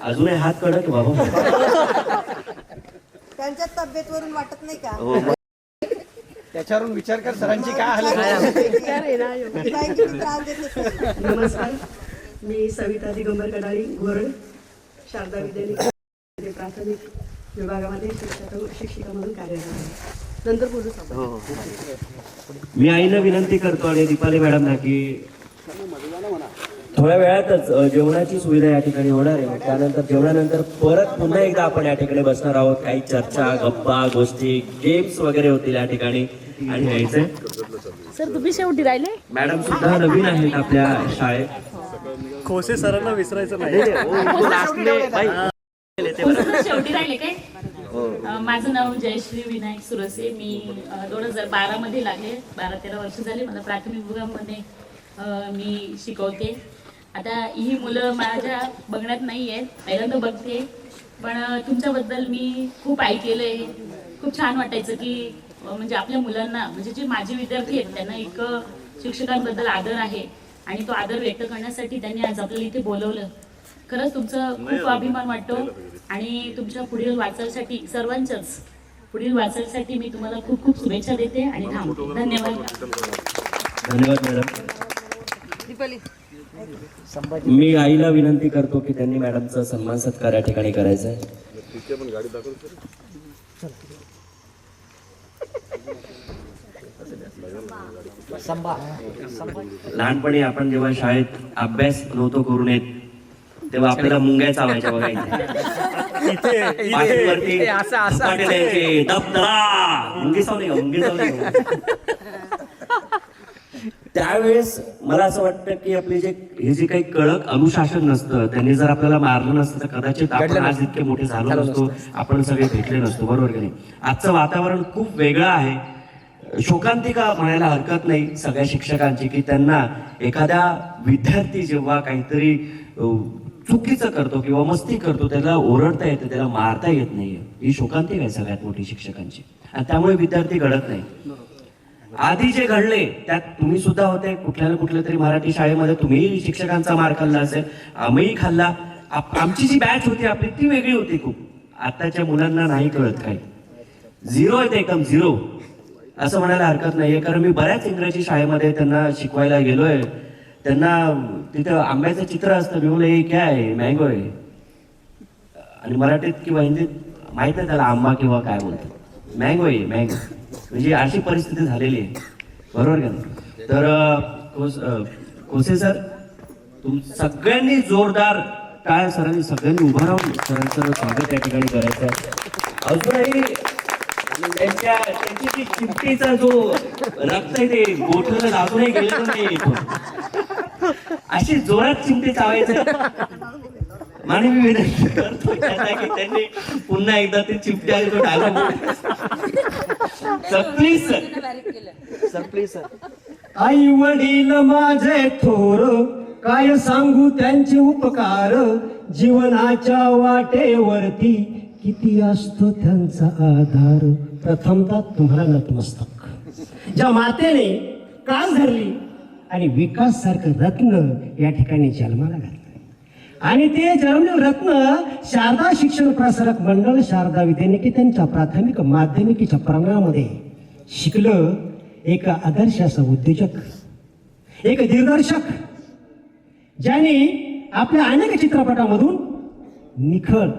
अजूनही हात कडक बाबा. त्यांच्या तब्येतवरून वाटत नाही का? हो, त्याच्यावरून विचार कर सरांची काय हालत. नमस्कार, मी सविता दिगंबर कडाळी गोरड, शारदा विद्यालय प्राथमिक विभागामध्ये शिक्षिका म्हणून कार्यरत आहे. नंतर बोलू. मी आईनं विनंती करतो आणि दीपाली मॅडमना की थोड्या वेळातच जेवणाची सुविधा या ठिकाणी होणार आहे. त्यानंतर जेवणानंतर परत पुन्हा एकदा आपण या ठिकाणी बसणार आहोत. काही चर्चा, गप्पा गोष्टी, गेम्स वगैरे होतील या ठिकाणी. आणि यायचंय सर, तुम्ही शेवटी राहिले. मॅडम सुद्धा नवीन आहेत आपल्या शाळेत. खोसे सरांना विसरायचं नाही. शेवटी राहिले काय? माझं नाव जयश्री विनायक सुरसे. मी 2012 मध्ये लागले. 12-13 वर्ष झाले. मला प्राथमिक विभागामध्ये मी शिकवते. आता ही मुलं माझ्या बघण्यात नाही आहेत, पहिल्यांदा बघते, पण तुमच्याबद्दल मी खूप ऐकलेलं आहे. खूप छान वाटायचं की म्हणजे आपल्या मुलांना, म्हणजे जे माझे विद्यार्थी आहेत त्यांना एक शिक्षकांबद्दल आदर आहे आणि तो आदर व्यक्त करण्यासाठी त्यांनी आज आपल्याला इथे बोलवलं. खरंच तुमचं खूप अभिमान वाटतो आणि तुमच्या पुढील वाटचालीसाठी, सर्वांच्याच पुढील वाटचालीसाठी मी तुम्हाला खूप खूप शुभेच्छा देते आणि थांबते. धन्यवाद. धन्यवाद मॅडम. मी आईला विनंती करतो की त्यांनी मॅडमचा सन्मान सत्कार या ठिकाणी करायचा आहे. लहानपणी आपण जेव्हा शाळेत अभ्यास नव्हतो करून येत तेव्हा आपल्याला मुंग्या चावायच्या बघायच्या. त्यावेळेस मला असं वाटतं की आपले हे जे काही कडक अनुशासन नसतं, त्यांनी जर आपल्याला मारलं नसतं तर कदाचित आपण आज इतके मोठे झालो नसतो, आपण सगळे भेटले नसतो. बरोबर की नाही? आजचं वातावरण खूप वेगळं आहे. शोकांतिका म्हणायला हरकत नाही सगळ्या शिक्षकांची की त्यांना एखाद्या विद्यार्थी जेव्हा काहीतरी चुकीचं करतो किंवा मस्ती करतो त्याला ओरडता येतं, त्याला मारता येत नाहीये. ही शोकांतिका आहे सगळ्यात मोठी शिक्षकांची आणि त्यामुळे विद्यार्थी घडत नाही. आधी जे घडले त्यात तुम्ही सुद्धा होते. कुठल्या ना कुठल्या तरी मराठी शाळेमध्ये तुम्ही शिक्षकांचा मार खाल्ला असेल, आम्ही खाल्ला. आमची जी बॅच होती आपली ती वेगळी होती खूप. आताच्या मुलांना नाही कळत काही. झिरो आहे ते, एकदम झिरो असं म्हणायला हरकत नाहीये. कारण मी बऱ्याच इंग्रजी शाळेमध्ये त्यांना शिकवायला गेलोय. त्यांना तिथं आंब्याचं चित्र असतं, मी म्हणलं हे काय आहे, मँगो आहे. आणि मराठीत किंवा हिंदीत माहित आहे त्याला आंबा किंवा काय बोलतात, मँगो आहे मँगो. म्हणजे अशी परिस्थिती झालेली आहे. बरोबर का? तर कोसे सर, सगळ्यांनी जोरदार टाळ्या सरांनी सगळ्यांनी उभं राहून सरांचं स्वागत या ठिकाणी करायचं आहे. अजूनही त्यांची जी चिमटीचा जो रक्त आहे ते गोठवलं अजूनही गेलेलं नाही. अशी जोरात चिमटी चावायचं आणि मी विनंती करतो की त्यांनी पुन्हा एकदा ते चिमटी आली तो dialogue. Sir please sir please sir. आई वडील माझे थोर, काय सांगू त्यांचे उपकार, जीवनाच्या वाटेवरती किती असतो त्यांचा आधार. प्रथमतः तुम्हाला नतमस्तक. ज्या मातेने कास धरली आणि विकास सारखं रत्न या ठिकाणी जन्माला घातलं आणि ते जन्मलेलं रत्न शारदा शिक्षण प्रसारक मंडळ शारदा विद्यानिकेतनच्या प्राथमिक माध्यमिकीच्या प्रांगणामध्ये शिकलं एक आदर्श असा उद्योजक, एक दिग्दर्शक, ज्याने आपल्या अनेक चित्रपटामधून निखळ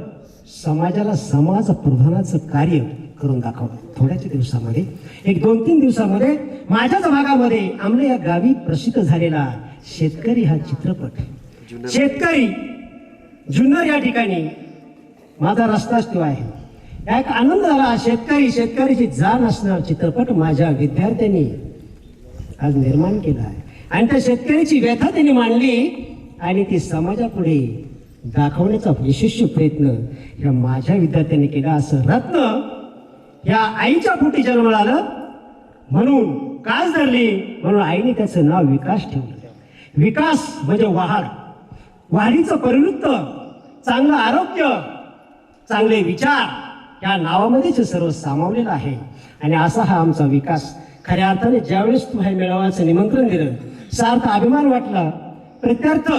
समाजाला समाज प्रबोधनाचं कार्य करून दाखवलं. थोड्याच दिवसामध्ये, एक 2-3 दिवसामध्ये माझ्याच भागामध्ये आमल्या या गावी प्रसिद्ध झालेला शेतकरी हा चित्रपट, शेतकरी जुन्नर या ठिकाणी माझा रस्ताच तो आहे. एक आनंद झाला. शेतकरीची जाण असणारा चित्रपट माझ्या विद्यार्थ्यांनी आज निर्माण केला आहे आणि त्या शेतकऱ्याची व्यथा त्यांनी मांडली आणि ती समाजापुढे दाखवण्याचा विशेष प्रयत्न या माझ्या विद्यार्थ्यांनी केला. असं रत्न या आईच्या पोटी जन्माला आलं म्हणून कास धरली म्हणून आईने त्याचं नाव विकास ठेवलं. विकास म्हणजे वाढ, वाढीचं प्रवृत्त, चांगलं आरोग्य, चांगले विचार या नावामध्येच सर्व सामावलेलं आहे. आणि असा हा आमचा विकास. खऱ्या अर्थाने ज्यावेळेस तू हे मेळाव्याचं निमंत्रण दिलं, सार्थ अभिमान वाटला. प्रत्यर्थ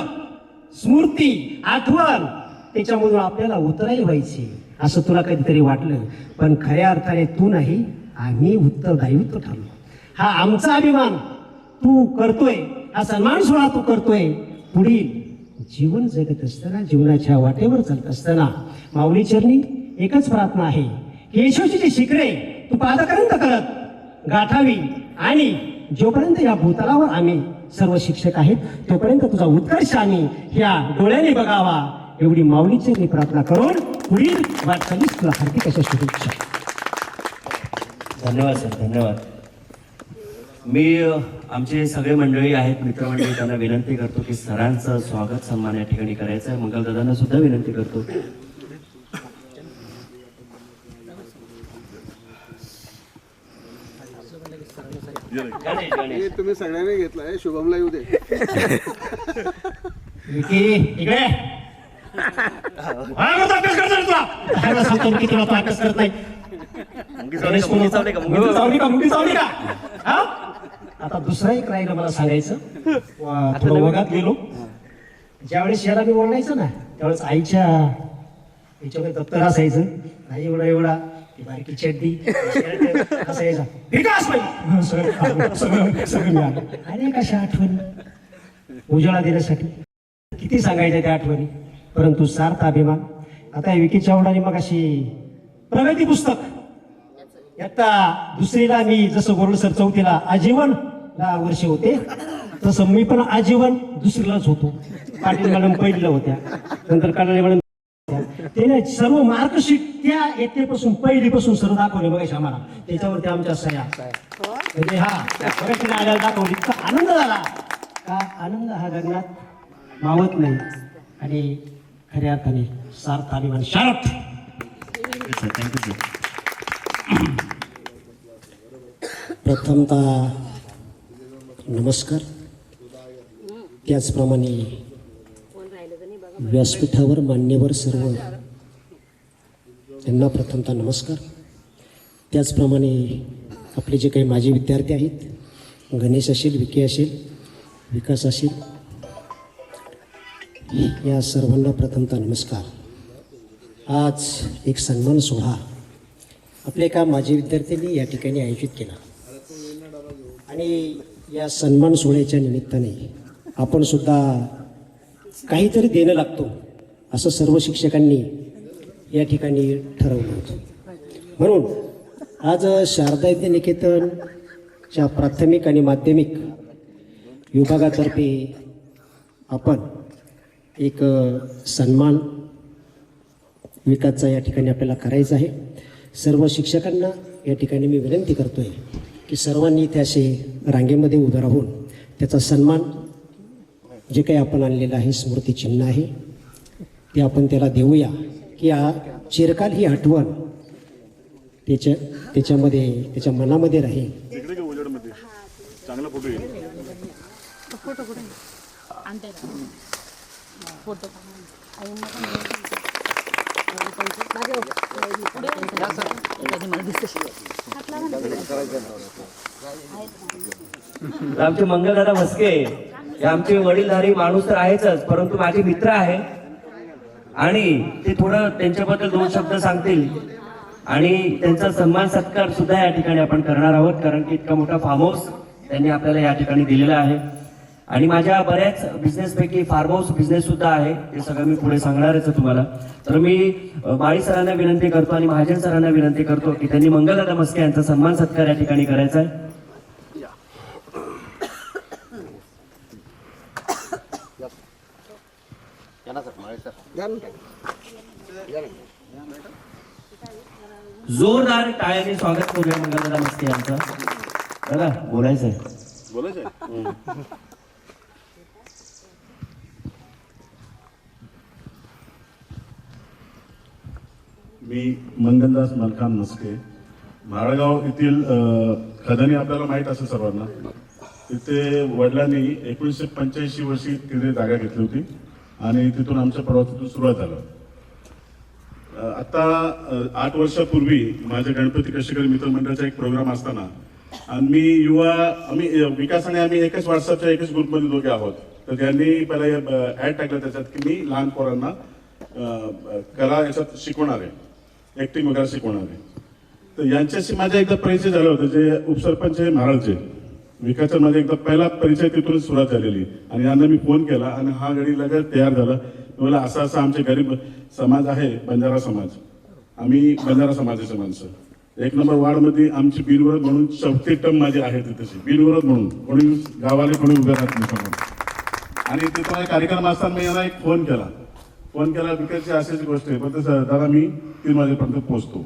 स्मृती, आठवण त्याच्यामधून आपल्याला उतराई व्हायची असं तुला कधीतरी वाटलं, पण खऱ्या अर्थाने तू नाही, आम्ही उत्तरदायित्व ठरलो. हा आमचा अभिमान तू करतोय, हा सन्मान सोहळा तू करतोय. पुढील जीवन जगत असताना, जीवनाच्या वाटेवर चालत असताना माऊली चरणी एकच प्रार्थना आहे की यशोची जी शिखरे तू पादकरंत करत गाठावी आणि जोपर्यंत या भूतलावर आम्ही सर्व शिक्षक आहेत तोपर्यंत तुझा उत्कर्ष आम्ही ह्या डोळ्याने बघावा, एवढी माऊली चरणी प्रार्थना करून पुढील वाटचालीस तुला हार्दिक अशा शुभेच्छा. धन्यवाद सर, धन्यवाद. मी आमचे सगळे मंडळी आहेत, मित्रमंडळी, त्यांना विनंती करतो की सरांचं स्वागत सन्मान या ठिकाणी करायचं आहे. मंगलदादांना सुद्धा विनंती करतो. गणेश गणेश तुम्ही सगळ्यांनी घेतलाय, शुभमला येऊ दे. विकी इकडे अभ्यास करतो तुला काय सांगतो की तुला तो अभ्यास करत नाही. गणेश कोण होता? मुंगी चावली का हा? आता दुसरा एक राहिलं मला सांगायचं. थोडं वर्गात गेलो, ज्यावेळेस याला मी ओरडायचं ना त्यावेळेस आईच्या याच्यामध्ये दप्तर असायचं, नाही एवढा एवढा ती बारकी चड्डी असायचा विकास नाही सगळं मिळालं. अरे कशा आठवणी उजाळा देण्यासाठी किती सांगायच्या त्या आठवणी, परंतु सार्थ अभिमान. आता विकी चावडाने मग अशी प्रगती पुस्तक आता दुसरीला मी जसं गोरड सर चौथीला आजीवन 10 वर्ष होते, तसं मी पण आजीवन दुसरीलाच होतो. पाटील मॅडम पहिलीला होत्या, नंतर काळे मॅडम त्याने सर्व मार्कशीट त्या येतेपासून पहिलीपासून सर्व दाखवले बघायचे आम्हाला, त्याच्यावरती आमच्या सह्या म्हणजे हा प्रगतीने आल्याला दाखवली. इतका आनंद झाला का आनंद हा गगनात मावत नाही आणि खऱ्या अर्थाने सार्थ अभिमान शारथ. थँक्यू. प्रथमतः नमस्कार. त्याचप्रमाणे व्यासपीठावर मान्यवर सर्व यांना प्रथमतः नमस्कार. त्याचप्रमाणे आपले जे काही माजी विद्यार्थी आहेत, गणेश असेल, विकी असेल, विकास असेल, या सर्वांना प्रथमतः नमस्कार. आज एक सन्मान सोहळा आपल्या एका माजी विद्यार्थ्यांनी या ठिकाणी आयोजित केला आणि या सन्मान सोहळ्याच्या निमित्ताने आपण सुद्धा काहीतरी देणं लागतो असं सर्व शिक्षकांनी या ठिकाणी ठरवलं होतं. म्हणून आज शारदा विद्यानिकेतनच्या प्राथमिक आणि माध्यमिक विभागातर्फे आपण एक सन्मान विकासचा या ठिकाणी आपल्याला करायचा आहे. सर्व शिक्षकांना या ठिकाणी मी विनंती करतोय की सर्वांनी त्या असे रांगेमध्ये उभं राहून त्याचा सन्मान जे काही आपण आणलेलं आहे स्मृतिचिन्ह आहे ते आपण त्याला देऊया की चिरकाल ही आठवण त्याच्यामध्ये त्याच्या मनामध्ये राहील. आमचे मंगलदादा म्हस्के हे आमचे वडीलधारी माणूस तर आहेच, परंतु माझे मित्र आहे आणि ते थोडं त्यांच्याबद्दल 2 शब्द सांगतील आणि त्यांचा सन्मान सत्कार सुद्धा या ठिकाणी आपण करणार आहोत, कारण की इतका मोठा फार्म हाऊस त्यांनी आपल्याला या ठिकाणी दिलेला आहे. आणि माझ्या बऱ्याच बिझनेसपैकी फार्म हाऊस बिझनेस सुद्धा आहे, ते सगळं मी पुढे सांगणारच आहे तुम्हाला. तर मी माळी सरांना विनंती करतो आणि महाजन सरांना विनंती करतो की त्यांनी मंगलदादा म्हस्के यांचा सन्मान सत्कार या ठिकाणी करायचा आहे. जोरदार टाळ्याने स्वागत करूया मंगलदादा म्हस्के यांचं. बघा बोलायचंय. मी मंगलदास मलकान म्हस्के, म्हाळगाव येथील खदनी आपल्याला माहीत असेल सर्वांना. तिथे वडिलांनी 1985 वर्षी तिथे जागा घेतली होती आणि तिथून आमच्या प्रवासातून सुरुवात झालं. आता 8 वर्षापूर्वी माझ्या गणपती कष्टकरी मित्रमंडळाचा एक प्रोग्राम असताना आम्ही विकास आणि आम्ही एकाच व्हॉट्सअपच्या एकाच ग्रुपमध्ये दोघे आहोत. तर त्यांनी पहिला ॲड टाकला त्याच्यात की मी लहान पोरांना कला याच्यात शिकवणार आहे, ॲक्टिंग वगैरे शिकवणार आहे. तर यांच्याशी माझा एकदा परिचय झाला होता, जे उपसरपंच आहे महाराजचे विकासचा माझा एकदा पहिला परिचय तिथूनच सुरुवात झालेली. आणि यांना मी फोन केला आणि हा गडी लगेच तयार झाला. मला असं आमचे गरीब समाज आहे बंजारा समाज, आम्ही बंजारा समाजाचे माणसं. 1 नंबर वार्डमध्ये आमची बिनविरोध म्हणून 34 टर्म माझी आहे तशी बिनविरोध म्हणून, कोणी गावाला कोणी उभे राहत नाही समोर. आणि तिथं कार्यक्रम असताना मी यांना एक फोन केला विकासची अशीच गोष्ट आहे, पण तसं दादा मी 3 वाजेपर्यंत पोहोचतो.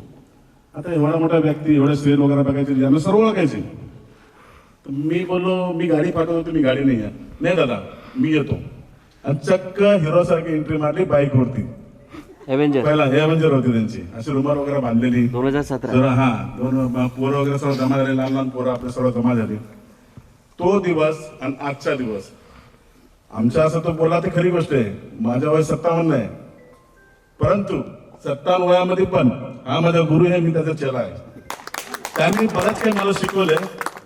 आता एवढा मोठा व्यक्ती, एवढे सेल वगैरे बघायचे, यांना सर्व ओळखायचे. मी बोललो मी गाडी पाठवतो, तुम्ही गाडी नाही आहे. नाही दादा मी येतो. आणि चक्क हिरो सारखी एंट्री मारली बाईकवरती. Avenger. पहिला हे अवेंजर होती त्यांची, अशी रुमाल वगैरे बांधलेली 2017. हा 2 पोरं वगैरे सर्व जमा झाले, लहान लहान पोरं आपले सर्व जमा झाली. तो दिवस आणि आजचा दिवस आमच्या, असं तो बोलला ते खरी गोष्ट आहे, माझ्या वय 57 आहे, परंतु 57 वयामध्ये पण हा माझा गुरु आहे, मी त्याचा चेला आहे. त्यांनी बरंच काही मला शिकवलंय.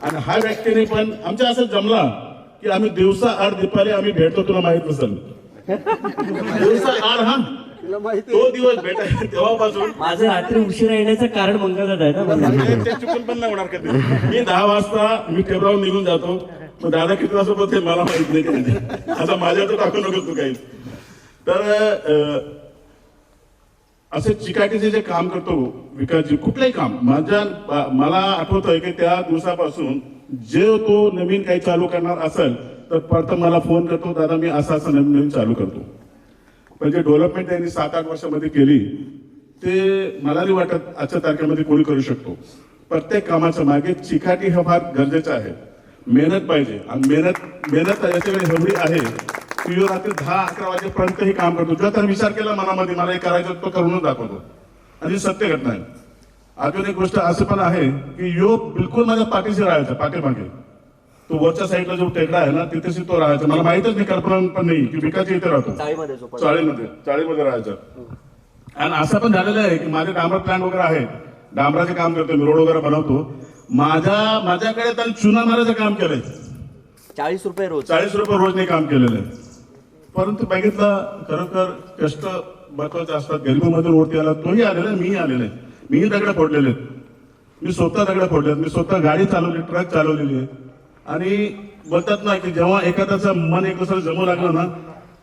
आणि हा व्यक्तीने पण आमच्या असं जमला की आम्ही दिवसा आड दुपारी आम्ही भेटतो, तुला माहित नसेल. दिवसा आड, हा तो दिवस भेटायचा तेव्हापासून माझं रात्री उशिरा येण्याचं कारण मंगळदादा आहे ना. ते चुकून पण नाही होणार कधी. मी 10 वाजता मी टेबलावर निघून जातो, मग दादा किती वाजता बोलते मला माहित नाही कधी. आता माझ्यावर टाकू नको तू काही. तर असे चिकाटीचे जे काम करतो विकासजी, कुठलंही काम मला आठवत आहे की त्या दिवसापासून जे तो नवीन काही चालू करणार असेल तर प्रथम मला फोन करतो, दादा मी असं असं नवीन नवीन चालू करतो. पण जे डेव्हलपमेंट त्यांनी 7-8 वर्षामध्ये केली ते मला नाही वाटत आजच्या तारखेमध्ये कोणी करू शकतो. प्रत्येक कामाच्या मागे चिकाटी हे फार गरजेचं आहे. मेहनत पाहिजे, आणि मेहनत याच्याकडे एवढी आहे की रात्री 10-11 वाजेपर्यंत हे काम करतो. जेव्हा त्याने विचार केला मनामध्ये मला हे करायचं, तो करूनच दाखवतो. आणि सत्य घटना आहे. अजून एक गोष्ट असं पण आहे की योग बिलकुल माझ्या पाठीशी राहायचा, पाठीमागे तो वरच्या साईडला जो टेकडा आहे ना तिथेच तो राहायचा. मला माहितच नाही, कल्पना पण नाही की विकास इथे राहतो, चाळीमध्ये राहायचं. आणि असं पण झालेलं आहे की माझे डांबर प्लॅन वगैरे आहे, डांबराचे काम करतो मी, रोड वगैरे बनवतो. माझ्याकडे त्यांनी चुना मारायचं काम केलंय, 40 रुपये रोज, 40 रुपये रोजने काम केलेलं आहे. परंतु बघितलं खरोखर कष्ट महत्वाचे असतात. गरिबीमधून वरती आला तोही आलेला आहे, मीही आलेलं आहे. मीही दगड फोडलेले आहेत, मी स्वतः दगड फोडलेत, मी स्वतः गाडी चालवली, ट्रक चालवलेली आहे. आणि बोलतात ना की जेव्हा एखाद्याचं मन एक दुसरं जमू लागलं ना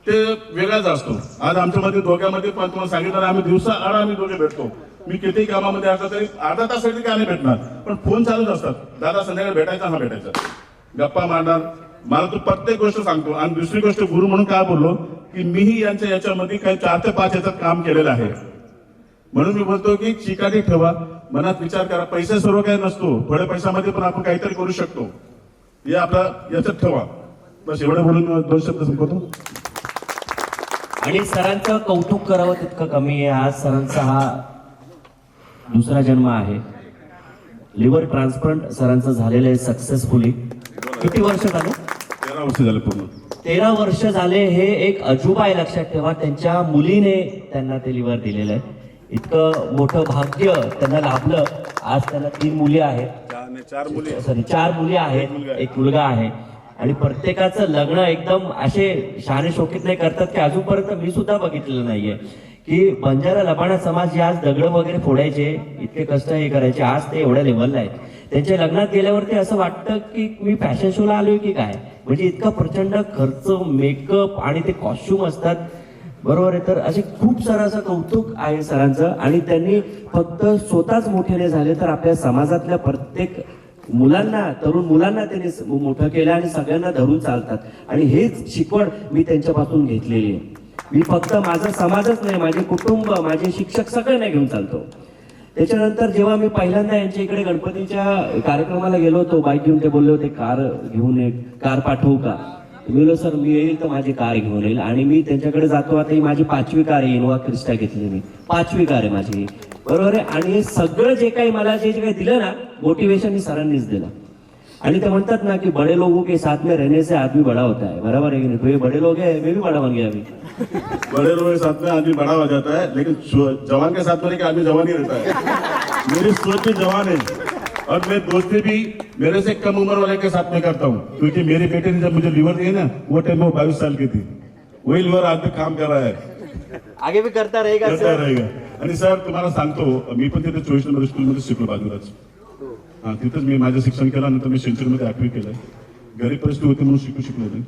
ते वेगळाच असतो. आज आमच्यामध्ये दोघांमध्ये पण तुम्हाला सांगितलं आम्ही दिवसा आड आम्ही दोघे भेटतो. मी कितीही कामामध्ये असलं तरी अर्धा तासासाठी काय नाही भेटणार, पण फोन चालूच असतात. दादा संध्याकाळी भेटायचा, हा भेटायचा, गप्पा मारणार. मला तो प्रत्येक गोष्ट सांगतो. आणि दुसरी गोष्ट गुरु म्हणून काय बोललो की मीही याच्यामध्ये काही 4 ते 5 याच्यात काम केलेलं आहे. म्हणून मी बोलतो की चिकाटी ठेवा, मनात विचार करा. पैसा सर्व काही नसतो, थोड्या पैशामध्ये पण आपण काहीतरी करू शकतो, हे आपला याच्यात ठेवा. बस एवढं बोलून 2 शब्द संपवतो. आणि सरांचं कौतुक करावं तितकं कमी आहे. आज सरांचा हा दुसरा जन्म आहे. लिव्हर ट्रान्सप्लांट सरांचं झालेलं आहे सक्सेसफुली. किती वर्ष झाले? 13 वर्ष झाले पूर्ण. 13 वर्ष झाले. हे एक अजुबा आहे, लक्षात ठेवा. त्यांच्या मुलीने त्यांना ते लिव्हर दिलेलं आहे. इतकं मोठं भाग्य त्यांना लाभलं. आज त्यांना 3 मुली आहेत, 4 मुली आहेत, 1 मुलगा आहे. आणि प्रत्येकाचं लग्न एकदम असे शाने शोकीत नाही करतात की अजूनपर्यंत मी सुद्धा बघितलेलं नाहीये की बंजारा लबाडा समाज जे आज दगड वगैरे फोडायचे, इतके कष्ट हे करायचे, आज ते एवढ्या लेवलला आहेत. त्यांच्या लग्नात गेल्यावरती असं वाटतं की मी फॅशन शोला आलोय की काय. म्हणजे इतका प्रचंड खर्च, मेकअप आणि ते कॉस्ट्युम असतात, बरोबर आहे. तर असे खूप सारं असं कौतुक आहे सरांचं. आणि त्यांनी फक्त स्वतःच मोठे नाही झाले तर आपल्या समाजातल्या प्रत्येक मुलांना, तरुण मुलांना त्यांनी मोठं केलं आणि सगळ्यांना धरून चालतात. आणि हेच शिकवण मी त्यांच्यापासून घेतलेली आहे. मी फक्त माझा समाजच नाही, माझे कुटुंब, माझे शिक्षक सगळ्यांना घेऊन चालतो. त्याच्यानंतर जेव्हा मी पहिल्यांदा यांच्या इकडे गणपतीच्या कार्यक्रमाला गेलो होतो, बाईक घेऊन ते बोलले होते कार घेऊन ये, कार पाठवू का. मी बोललो सर मी येईल तर माझी कार घेऊन येईल. आणि मी त्यांच्याकडे जातो. आता ही माझी 5वी कार आहे, इनोवा क्रिस्टा घेतली मी, 5वी कार आहे माझी, बरोबर आहे. आणि हे सगळं जे काही मला जे काही दिलं ना मोटिवेशन ही सरांनीच दिलं. आणि ते म्हणतात ना की बड़े लोगों के साथ में रहने से आदमी बड़ा होता है, बराबर है कि नहीं. तो ये बड़े लोग हैं, मैं भी बड़ा बन गया अभी. बड़े लोगों के साथ में आदमी बड़ा हो जाता है, लेकिन जवान के साथ में आदमी जवान ही रहता है. मेरी सोच भी जवान है और मैं दोस्ती भी मेरे से कम उम्र वाले के साथ में करता हूँ. क्योंकि मेरी बेटे ने जब मुझे लीवर दिए ना वो टाइम वो 22 साल की थी. वही लीवर आज भी काम कर रहा है, आगे भी करता रहेगा. आणि सर तुम्हाला सांगतो मी पण तिथे 24 नंबर स्कूलमध्ये शिकलो बाजूलाच. हा तिथेच मी माझं शिक्षण केलं. नंतर मी सेंचुरीमध्ये 8वी केलंय. गरीब परिस्थिती होती म्हणून शिकलो नाही.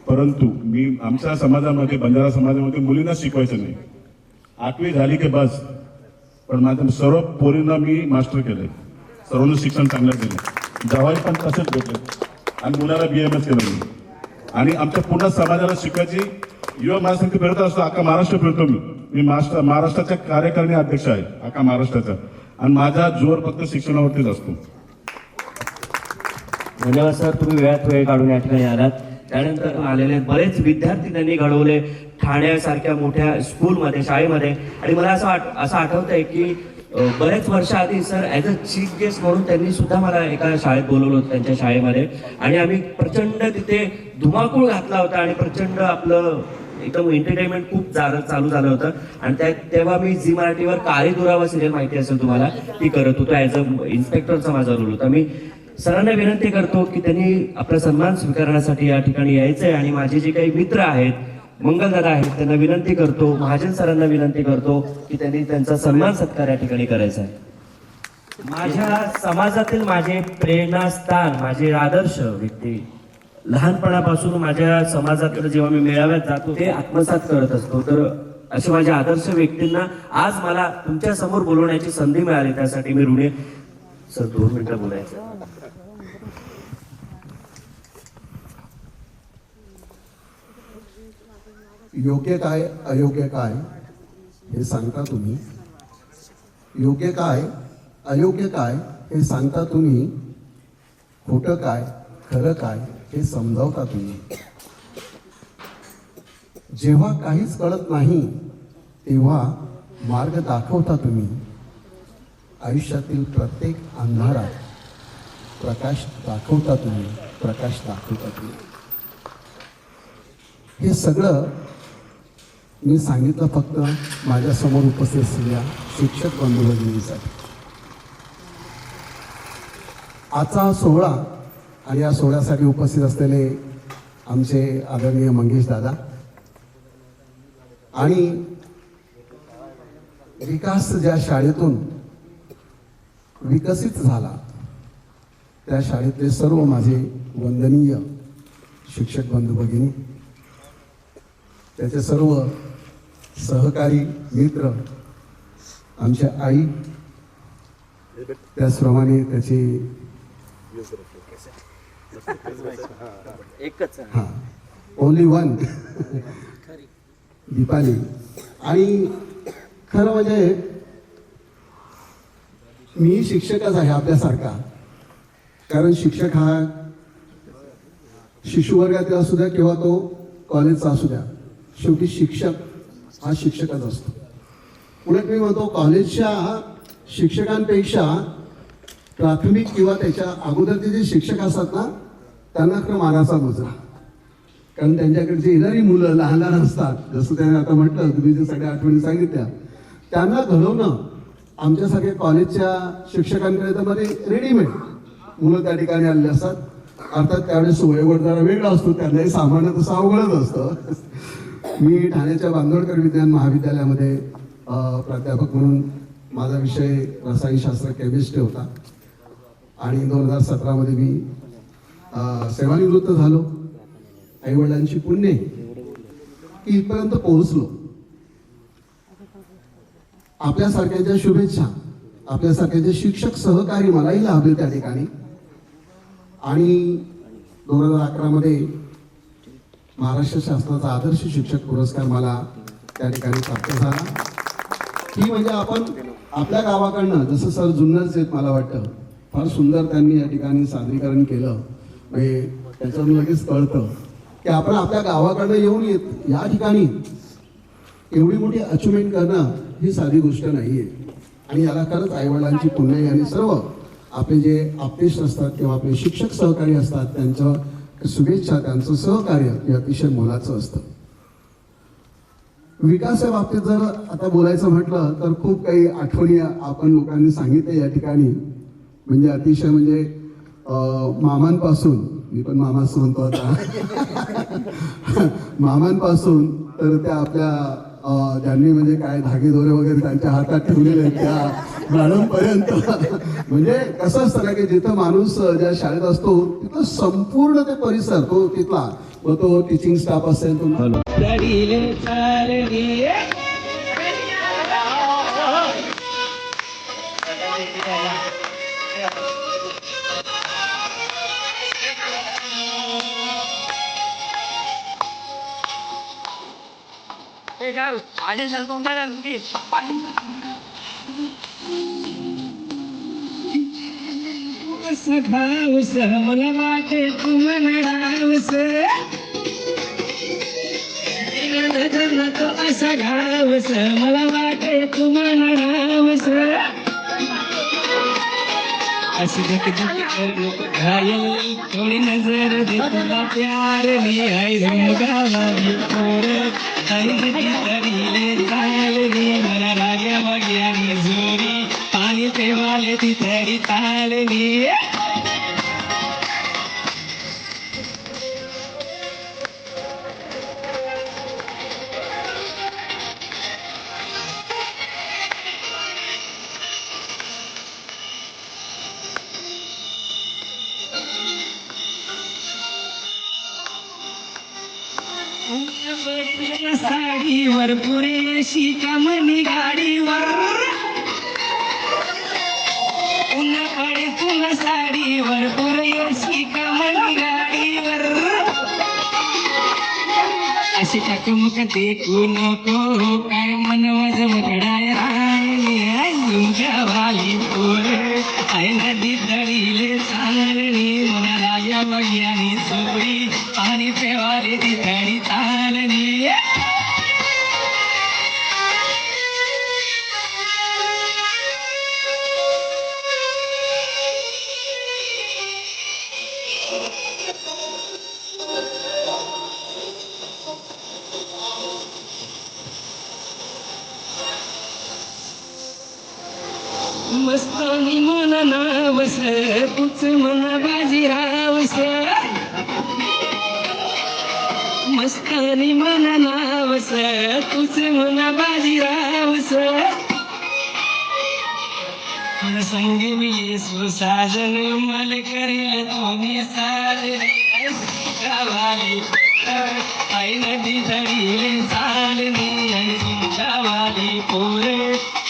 परंतु मी आमच्या समाजामध्ये, बंजारा समाजामध्ये मुलींना शिकवायचं नाही. 8वी झाली की बस. पण माझ्या सर्व पोरींना मी मास्टर केलंय, सर्वांना शिक्षण चांगलं दिलं. जावाई पण तसेच भेटले आणि मुलाला BMS केलं मी. आणि आमच्या पूर्ण समाजाला शिकायची युवा महासंघ फिरत असतो. अख्खा महाराष्ट्र फिरतो मी महाराष्ट्राच्या कार्यकारिणी अध्यक्ष आहे अख्खा महाराष्ट्राचा. आणि माझा जोर फक्त शिक्षणावरतीच असतो. धन्यवाद सर, तुम्ही वेळात वेळ काढून या ठिकाणी आलात. त्यानंतर आलेले बरेच विद्यार्थी त्यांनी घडवले. ठाण्यासारख्या मोठ्या स्कूलमध्ये, शाळेमध्ये. आणि मला असं आठवतंय की बरेच वर्षाआधी sir as a chief guest म्हणून त्यांनी सुद्धा मला एका शाळेत बोलवलं होतं, त्यांच्या शाळेमध्ये. आणि आम्ही प्रचंड तिथे धुमाकूळ घातला होता आणि प्रचंड आपलं एकदम एंटरटेनमेंट खूप चालू झालं होतं. आणि तेव्हा मी झी मराठीवर काळी दुरावा सिरियल माहिती असेल तुम्हाला, ती करत होतो. ॲज अ इन्स्पेक्टरचा माझा रोल होता. मी सरांना विनंती करतो की त्यांनी आपला सन्मान स्वीकारण्यासाठी या ठिकाणी यायचंय. आणि माझे जे काही मित्र आहेत, मंगलदादा आहेत, त्यांना विनंती करतो, महाजन सरांना विनंती करतो की त्यांनी त्यांचा सन्मान सत्कार या ठिकाणी करायचा आहे. माझ्या समाजातील माझे प्रेरणास्थान, माझे आदर्श व्यक्ती, लहानपणापासून माझ्या समाजाकडे जेव्हा मी मेळाव्यात जातो ते आत्मसात करत असतो. तर असे माझ्या आदर्श व्यक्तींना आज मला तुमच्या समोर बोलवण्याची संधी मिळाली, त्यासाठी मी ऋणी. सर 2 मिनिटं बोलायचं. योग्य काय अयोग्य काय हे सांगता तुम्ही, योग्य काय अयोग्य काय हे सांगता तुम्ही, खोटं काय खरं काय हे समजावता तुम्ही. जेव्हा काहीच कळत नाही तेव्हा मार्ग दाखवता तुम्ही. आयुष्यातील प्रत्येक अंधारात प्रकाश दाखवता तुम्ही, प्रकाश दाखवता तुम्ही. हे सगळं मी सांगितलं फक्त माझ्यासमोर उपस्थित असलेल्या शिक्षक बंधू भगिनींसाठी. आजचा हा सोहळा आणि या सोहळ्यासाठी उपस्थित असलेले आमचे आदरणीय मंगेश दादा आणि विकास ज्या शाळेतून विकसित झाला त्या शाळेतले सर्व माझे वंदनीय शिक्षक बंधू भगिनी, त्याचे सर्व सहकारी मित्र, आमच्या आई, त्याचप्रमाणे त्याचे हां ओनली वन दीपाली. आणि खरं म्हणजे मी शिक्षकच आहे आपल्यासारखा, कारण शिक्षक हा शिशुवर्गातील असू द्या किंवा तो कॉलेजचा असू द्या, शेवटी शिक्षक हा शिक्षकच असतो. उलट मी म्हणतो कॉलेजच्या शिक्षकांपेक्षा प्राथमिक किंवा त्याच्या अगोदरचे जे शिक्षक असतात ना त्यांना खरं मानाचा मुजरा, कारण त्यांच्याकडची येणारी मुलं लहान लहान असतात, जसं त्याने आता म्हटलं, तुम्ही जे सगळ्या आठवणी सांगितल्या, त्यांना घडवणं आमच्यासारख्या कॉलेजच्या शिक्षकांकडे तर मध्ये रेडीमेड मुलं त्या ठिकाणी आलेले असतात. अर्थात त्यावेळेस वयोगट जरा वेगळा असतो, त्यांनाही सामान्य तसं अवघडच असतं. मी ठाण्याच्या बांदोडकर विज्ञान महाविद्यालयामध्ये प्राध्यापक म्हणून माझा विषय रसायनशास्त्र केमिस्ट्री होता आणि 2017 मी सेवानिवृत्त झालो. आईवडिलांची पुण्य की इथपर्यंत पोहोचलो. आपल्यासारख्यांच्या शुभेच्छा, आपल्यासारख्यांचे शिक्षक सहकारी मलाही लाभले त्या ठिकाणी. आणि 2011 महाराष्ट्र शासनाचा आदर्श शिक्षक पुरस्कार मला त्या ठिकाणी प्राप्त झाला. ही म्हणजे आपण आपल्या गावाकडनं, जसं सर जुन्नरचे आहेत मला वाटतं, फार सुंदर त्यांनी या ठिकाणी सादरीकरण केलं. म्हणजे त्याच्यातून लगेच कळतं की आपण आपल्या गावाकडनं येऊन या ठिकाणी एवढी मोठी अचिव्हमेंट करणं ही साधी गोष्ट नाही आहे. आणि याला खरंच आईवडिलांची पुण्य आणि सर्व आपले जे आप्तेष्ट असतात किंवा आपले शिक्षक सहकारी असतात त्यांचं शुभेच्छा, त्यांचं सहकार्य हे अतिशय मोलाचं असतं. विकासाच्या बाबतीत जर आता बोलायचं म्हटलं तर खूप काही आठवणी आपण लोकांनी सांगितल्या या ठिकाणी. म्हणजे अतिशय म्हणजे मामांपासून, मी पण मामाच म्हणतो आता, मामांपासून तर त्या आपल्या ज्यांनी म्हणजे काय धागेदोरे वगैरे त्यांच्या हातात ठेवलेले आहेत त्या मॅडमपर्यंत. म्हणजे कसं असतं ना की जिथं माणूस ज्या शाळेत असतो तिथं संपूर्ण ते परिसर तो तिथला, व तो टीचिंग स्टाफ असेल तो मला वाटे तुम नजर नको असा घावस मला वाटे तुम्हाला रावस अशी घायल थोडी नजर दे तुला प्यार मी आई गावाली पोर आई तरीले चालली मला राग्या बग्यानी जोरी पाणी पेवाले ती तरी चालली साडीवर पुरेशी कमनी गाडीवर पुन्हा पडे तुला साडीवर पुरेशी कमनी गाडीवर अशी टकमक देखू नको काय मन माझं मकडाय राहिली गावाली पोर आई नदी तळीले चालणी मला राया बग्यानी सोडी पाणी पेवारी ती तळी चालणी मस्तानी मन नावस तूच मन बाजीरावस मस्तानी मन नावस तूच मन बाजीरावस मन संगे मी येसू साजन मल करेल तुम्ही साजरी गावाली आई नदी तळीले चालली आणि तुमच्यावाली पोरे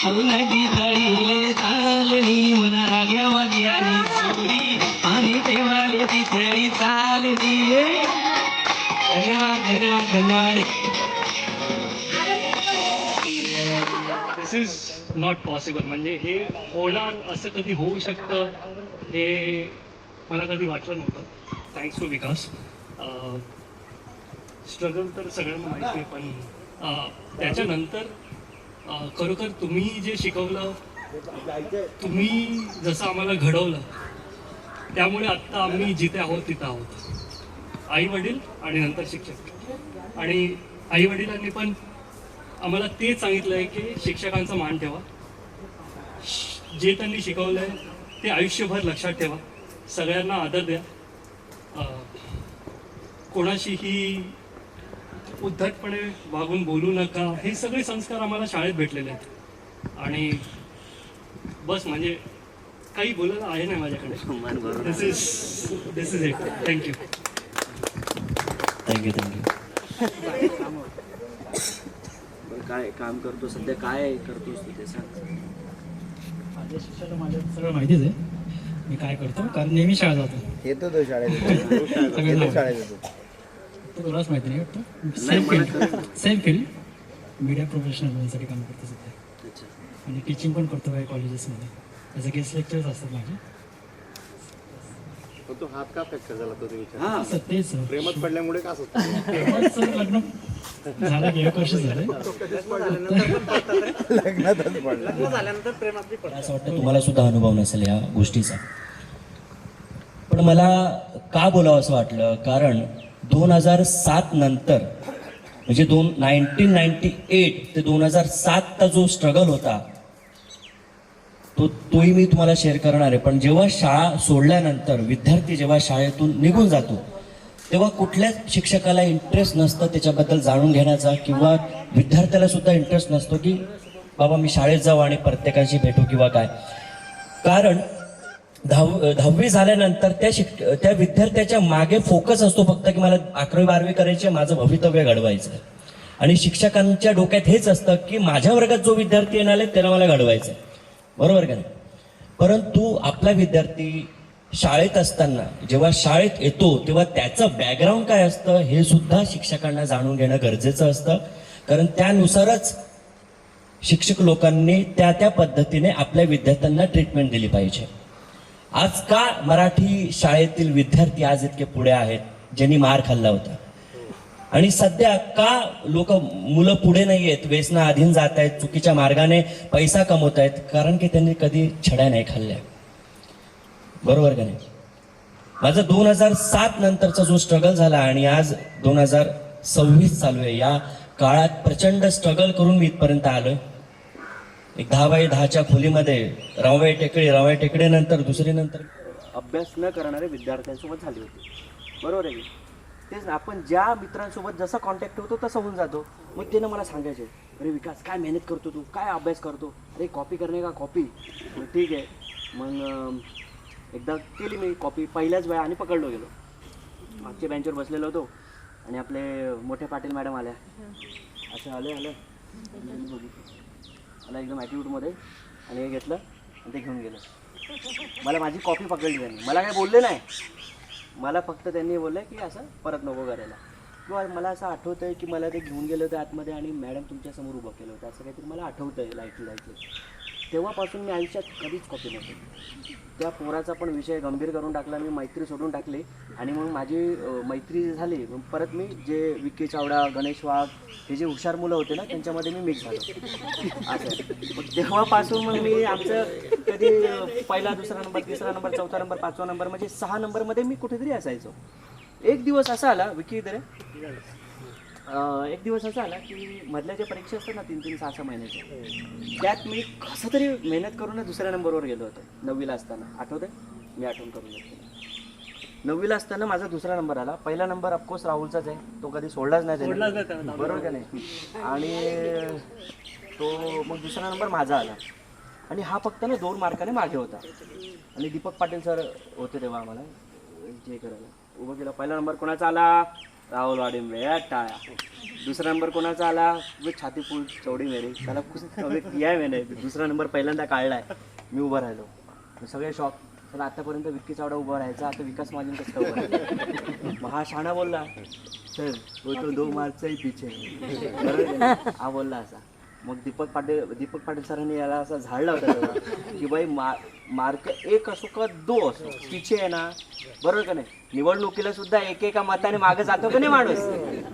नदी तळीले चालली मना राग्या वग्यानी चोरी पाणी पेवाली ती तळी चालली दिस इज नॉट पॉसिबल म्हणजे हे होणार असं कधी होऊ शकतं हे मला कधी वाटलं नव्हतं. Thanks to Vikas. स्ट्रगल तर सगळ्यांना माहिती आहे पण त्याच्यानंतर खरोखर तुम्ही जे शिकवलं तुम्ही जसं आम्हाला घडवलं त्यामुळे आत्ता आम्ही जिथे आहोत तिथं आहोत. आई वडील आणि नंतर शिक्षक आणि आई वडिलांनी पण आम्हाला तेच सांगितलं आहे की शिक्षकांचा मान ठेवा. जे त्यांनी शिकवलं आहे ते आयुष्यभर लक्षात ठेवा. सगळ्यांना आदर द्या. कोणाशीही उद्धटपणे वागून बोलू नका. हे सगळे संस्कार आम्हाला शाळेत भेटलेले आहेत आणि बस म्हणजे काही बोलायला आहे नाही माझ्याकडे. दिस इज इट. थँक्यू. थँक्यू काय काम करतो सध्या काय करतोस तू ते सांग. माझ्या शिक्षकाला माझ्या सगळं माहितीच आहे मी काय करतो कारण नेहमी शाळा जातो. येतो तो शाळेत तुलाच माहिती नाही वाटतं. सेम फील्ड मीडिया प्रोफेशनलसाठी काम करतो सध्या आणि टीचिंग पण करतो काही कॉलेजेसमध्ये. ॲज अ गेस्ट लेक्चर्स असतात माझे. तो हात का फ्रॅक्चर झाला तो विचार. तेच प्रेमात पडल्यामुळे का लग्न झालं की 1 वर्ष झालं लग्नातच पडला झाल्यानंतर प्रेमात पडला. असं वाटतं तुम्हाला सुद्धा अनुभव नसेल या गोष्टीचा. पण मला का बोलावं असं वाटलं कारण 2007 नंतर म्हणजे 1998 ते 2007चा जो स्ट्रगल होता तोही मी तुम्हाला शेअर करणार आहे. पण जेव्हा शाळा सोडल्यानंतर विद्यार्थी जेव्हा शाळेतून निघून जातो तेव्हा कुठल्याच शिक्षकाला इंटरेस्ट नसतं त्याच्याबद्दल जाणून घेण्याचा किंवा विद्यार्थ्याला सुद्धा इंटरेस्ट नसतो की बाबा मी शाळेत जाऊ आणि प्रत्येकाशी भेटू किंवा काय. कारण 10वी झाल्यानंतर त्या विद्यार्थ्याच्या मागे फोकस असतो फक्त की मला 11वी 12वी करायची, माझं भवितव्य घडवायचं. आणि शिक्षकांच्या डोक्यात हेच असतं की माझ्या वर्गात जो विद्यार्थी येणार आहे त्याला मला घडवायचं. बरोबर का नाही. परंतु आपला विद्यार्थी शाळेत असताना जेव्हा शाळेत येतो तेव्हा त्याचं बॅकग्राऊंड काय असतं हे सुद्धा शिक्षकांना जाणून घेणं गरजेचं असतं. कारण त्यानुसारच शिक्षक लोकांनी त्या पद्धतीने आपल्या विद्यार्थ्यांना ट्रीटमेंट दिली पाहिजे. आज का मराठी शाळेतील विद्यार्थी आज इतके पुढे आहेत ज्यांनी मार खाल्ला होता आणि सध्या का मुलं पुढे नाही आहेत, व्यसना अधीन जात आहेत, चुकीच्या मार्गाने पैसा कमवत आहेत? कारण की त्यांनी कधी छड्या नाही खाल्ल्या. बरोबर का नाही? माझा 2007 नंतरचा जो स्ट्रगल झाला आणि आज 2026 चालू आहे, या काळात प्रचंड स्ट्रगल करून मी इथपर्यंत आलोय. एक 10x10च्या खोलीमध्ये रवाय टेकडे नंतर दुसरी नंतर अभ्यास न करणाऱ्या विद्यार्थ्यांसोबत झाली होती. बरोबर आहे. तेच ना, आपण ज्या मित्रांसोबत जसा कॉन्टॅक्ट होतो तसं होऊन जातो. मग ते ना मला सांगायचे, अरे विकास काय मेहनत करतो तू, काय अभ्यास करतो, अरे कॉपी करणे का कॉपी. मग ठीक आहे. मग एकदा केली मी कॉपी पहिल्याच वेळा आणि पकडलो गेलो. मागच्या बेंचवर बसलेलो होतो आणि आपले मोठे पाटील मॅडम आल्या. असं आलं मला एकदम ॲटिट्यूडमध्ये आणि हे घेतलं आणि ते घेऊन गेलं. मला माझी कॉपी पकडली त्यांनी. मला काय बोलले नाही, मला फक्त त्यांनी बोललं की असं परत नको करायला. किंवा मला असं आठवतं आहे की मला ते घेऊन गेलं होतं आतमध्ये आणि मॅडम तुमच्यासमोर उभं केलं होतं, असं काहीतरी मला आठवतं आहे लाईटली. तेव्हापासून मी आयुष्यात कधीच कॉपी नव्हती. त्या पोराचा पण विषय गंभीर करून टाकला, मी मैत्री सोडून टाकली. आणि मग माझी मैत्री झाली, मग परत मी जे विकी चावडा, गणेश वाघ हे जे हुशार मुलं होते ना त्यांच्यामध्ये मी मिक्स झालो. असं मग तेव्हापासून मग मी आमचं कधी पहिला, दुसरा नंबर, तिसरा नंबर, चौथा नंबर, 5वा नंबर म्हणजे 6 नंबरमध्ये मी कुठेतरी असायचो. एक दिवस असा आला, विकी इथे एक दिवस असा आला की मधल्या ज्या परीक्षा असतात ना 3-3, 6-6 महिन्याच्या, त्यात मी कसं तरी मेहनत करून दुसऱ्या नंबरवर गेलो होतो. 9वीला असताना आठवतंय, मी आठवण करून घेतलं. 9वीला असताना माझा दुसरा नंबर आला. पहिला नंबर ऑफकोर्स राहुलचाच आहे, तो कधी सोडलाच नाही त्याने. बरोबर का नाही? आणि तो मग दुसरा नंबर माझा आला आणि हा फक्त ना 2 मार्काने मागे होता. आणि दीपक पाटील सर होते तेव्हा आम्हाला जे करायला उभं केलं. पहिला नंबर कोणाचा आला? राहुल वाडिंबे टाळ्या. दुसरा नंबर कोणाचा आला? वे छाती फुल चौडी मेरी, त्याला कुछ किया है मैंने. दुसरा नंबर पहिल्यांदा काढलाय. मी उभं राहिलो, सगळे शॉक. तर आतापर्यंत विक्की चावडा उभा राहायचा, आता विकास महाजन कसं उभं राहायचं? मग हा शाणा बोलला, सर वो तो 2 मार्कचाही पिछे. बरोबर हा बोलला असा. मग दीपक पाटील सरांनी याला असा झाडला होता तेव्हा की बाई मार्क 1 असो का 2 असो, पिछे आहे ना. बरोबर का नाही? निवडणुकीला सुद्धा एकेका मताने मागे जातो का नाही माणूस?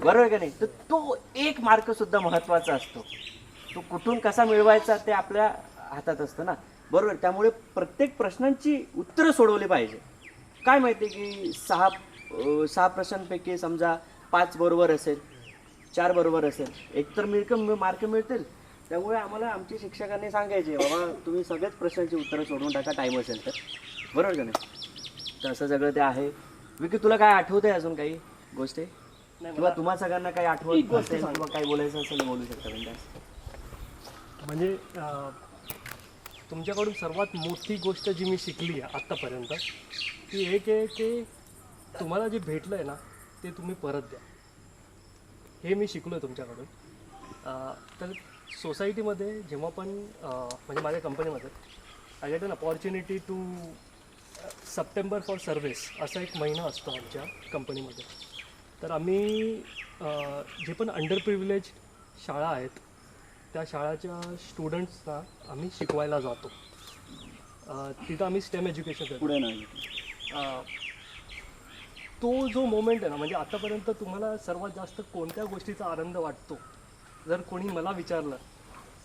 बरोबर का नाही? तर तो 1 मार्क सुद्धा महत्त्वाचा असतो. तो कुठून कसा मिळवायचा ते आपल्या हातात असतं ना. बरोबर. त्यामुळे प्रत्येक प्रश्नांची उत्तरं सोडवली पाहिजे. काय माहिती की 6 प्रश्नांपैकी समजा 5 बरोबर असेल, 4 बरोबर असेल, एकतर मार्क मिळतील. त्यामुळे आम्हाला आमच्या शिक्षकांनी सांगायचे, बाबा तुम्ही सगळ्याच प्रश्नांची उत्तरं सोडवून टाका टाईम असेल तर. बरोबर का नाही? तर असं सगळं ते आहे. विकी तुला काय आठवत आहे अजून काही गोष्टी, किंवा तुम्हा सगळ्यांना काही आठवत असेल किंवा काही बोलायचं असेल बोलू शकता बिंदास. म्हणजे तुमच्याकडून सर्वात मोठी गोष्ट जी मी शिकली आहे आत्तापर्यंत ती एक आहे की तुम्हाला जे भेटलं आहे ना ते तुम्ही परत द्या. हे मी शिकलो आहे तुमच्याकडून. तर सोसायटीमध्ये जेव्हा पण म्हणजे माझ्या कंपनीमध्ये I get an opportunity to September for service असा एक महिना असतो आमच्या कंपनीमध्ये. तर आम्ही जे पण अंडर प्रिव्हिलेज शाळा आहेत त्या शाळाच्या स्टुडंट्सना आम्ही शिकवायला जातो. तिथं आम्ही स्टेम एज्युकेशन करतो. पुढे नाही तो जो मोमेंट आहे ना, म्हणजे आतापर्यंत तुम्हाला सर्वात जास्त कोणत्या गोष्टीचा आनंद वाटतो जर कोणी मला विचारलं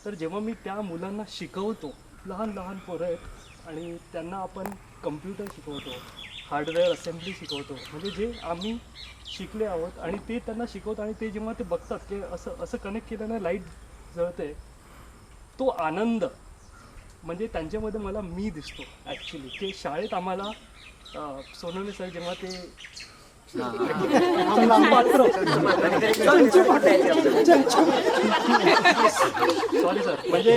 तर जेव्हा मी त्या मुलांना शिकवतो, लहान लहान पोरं आहेत आणि त्यांना आपण कम्प्युटर शिकवतो, हार्डवेअर असेंब्ली शिकवतो, म्हणजे जे आम्ही शिकले आहोत आणि ते त्यांना शिकवतो आणि ते जेव्हा ते बघतात की असं कनेक्ट केल्यानं लाईट जळते, तो आनंद म्हणजे त्यांच्यामध्ये मला मी दिसतो ॲक्च्युली. ते शाळेत आम्हाला सोनवणे सर जेव्हा ते सॉरी सर म्हणजे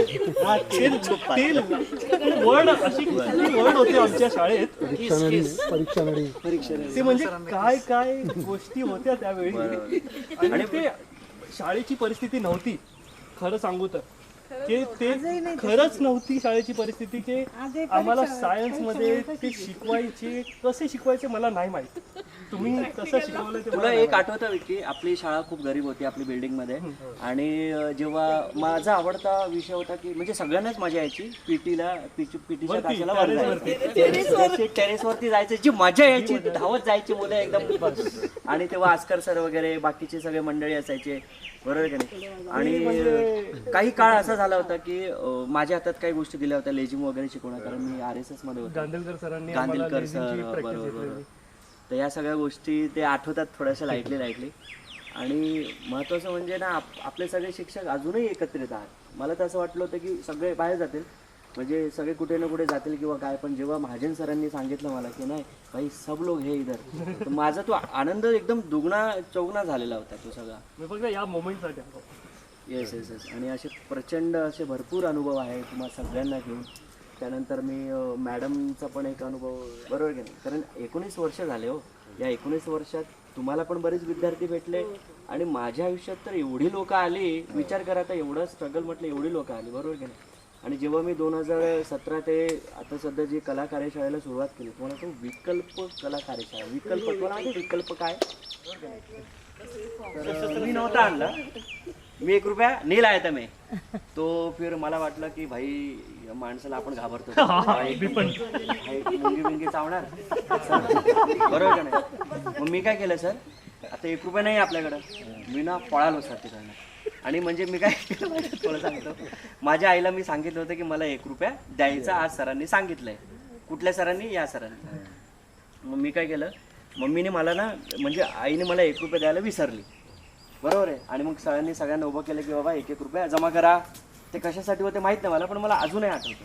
वर्ड अशी वर्ड होते आमच्या शाळेत, ते म्हणजे काय गोष्टी होत्या त्यावेळी. आणि ते शाळेची परिस्थिती नव्हती खरं सांगू तर, ते खरंच नव्हती शाळेची परिस्थिती की आम्हाला सायन्समध्ये ते शिकवायचे, कसे शिकवायचे मला नाही माहीत. तुम्ही कसं शिकवलं ते तुला एक आठवतं की आपली शाळा खूप गरीब होती आपली बिल्डिंगमध्ये, आणि जेव्हा माझा आवडता विषय होता की म्हणजे सगळ्यांनाच मजा यायची पीटीच्या तासाला वर जायचं, टेरेसवरती जायचं, जी मजा यायची, धावत जायची मुलं एकदम. आणि तेव्हा आस्कर सर वगैरे बाकीचे सगळे मंडळी असायचे, बरोबर की नाही. आणि काही काळ असा झाला होता की माझ्या हातात काही गोष्टी दिल्या होत्या लेझिम वगैरे शिकवणं, कारण मी RSS मध्ये होतो. गांधीलकर सर, बरोबर. तर या सगळ्या गोष्टी ते आठवतात थोड्याशा लाईटली. आणि महत्त्वाचं म्हणजे ना आपले सगळे शिक्षक अजूनही एकत्रित आहात. मला तर असं वाटलं होतं की सगळे बाहेर जातील, म्हणजे सगळे कुठे ना कुठे जातील किंवा काय, पण जेव्हा महाजन सरांनी सांगितलं मला की नाही भाई सब लोग हे इधर, तर माझा तो आनंद एकदम दुगणा चौगुणा झालेला होता तो सगळा. मी फक्त या मोमेंटसाठी. येस. आणि असे प्रचंड असे भरपूर अनुभव आहे तुम्हाला सगळ्यांना घेऊन. त्यानंतर मी मॅडमचा पण एक अनुभव, बरोबर की नाही, कारण 19 वर्ष झाले हो. या 19 वर्षात तुम्हाला पण बरेच विद्यार्थी भेटले, आणि माझ्या आयुष्यात तर एवढी लोक आली, विचार करा आता, एवढं स्ट्रगल म्हटलं एवढी लोक आली, बरोबर की नाही. आणि जेव्हा मी 2017 ते आता सध्या जी कला कार्यशाळेला सुरुवात केली, तुम्हाला तो विकल्प कला कार्यशाळा, विकल्प काय, तर मी नव्हता आणला, मी 1 रुपया नहीं लाया था मैं. तो फिर मला वाटलं की भाई या माणसाला आपण घाबरतो, मुंगी बिंगी चावणार, बरोबर का नाही. मग मी काय केलं सर, आता 1 रुपया नाही आपल्याकडं, मी ना पळालो सर तिकडनं. आणि म्हणजे मी काय केलं थोडं सांगतो, माझ्या आईला मी सांगितलं होतं की मला 1 रुपया द्यायचा आज सरांनी सांगितलंय. कुठल्या सरांनी? या सरांनी. मग मी काय केलं, मम्मीने मला ना, म्हणजे आईने मला 1 रुपया द्यायला विसरली, बरोबर आहे. आणि मग सरांनी सगळ्यांना उभं केलं की बाबा 1-1 रुपया जमा करा. ते कशासाठी होते माहीत नाही मला, पण मला अजूनही आठवतं.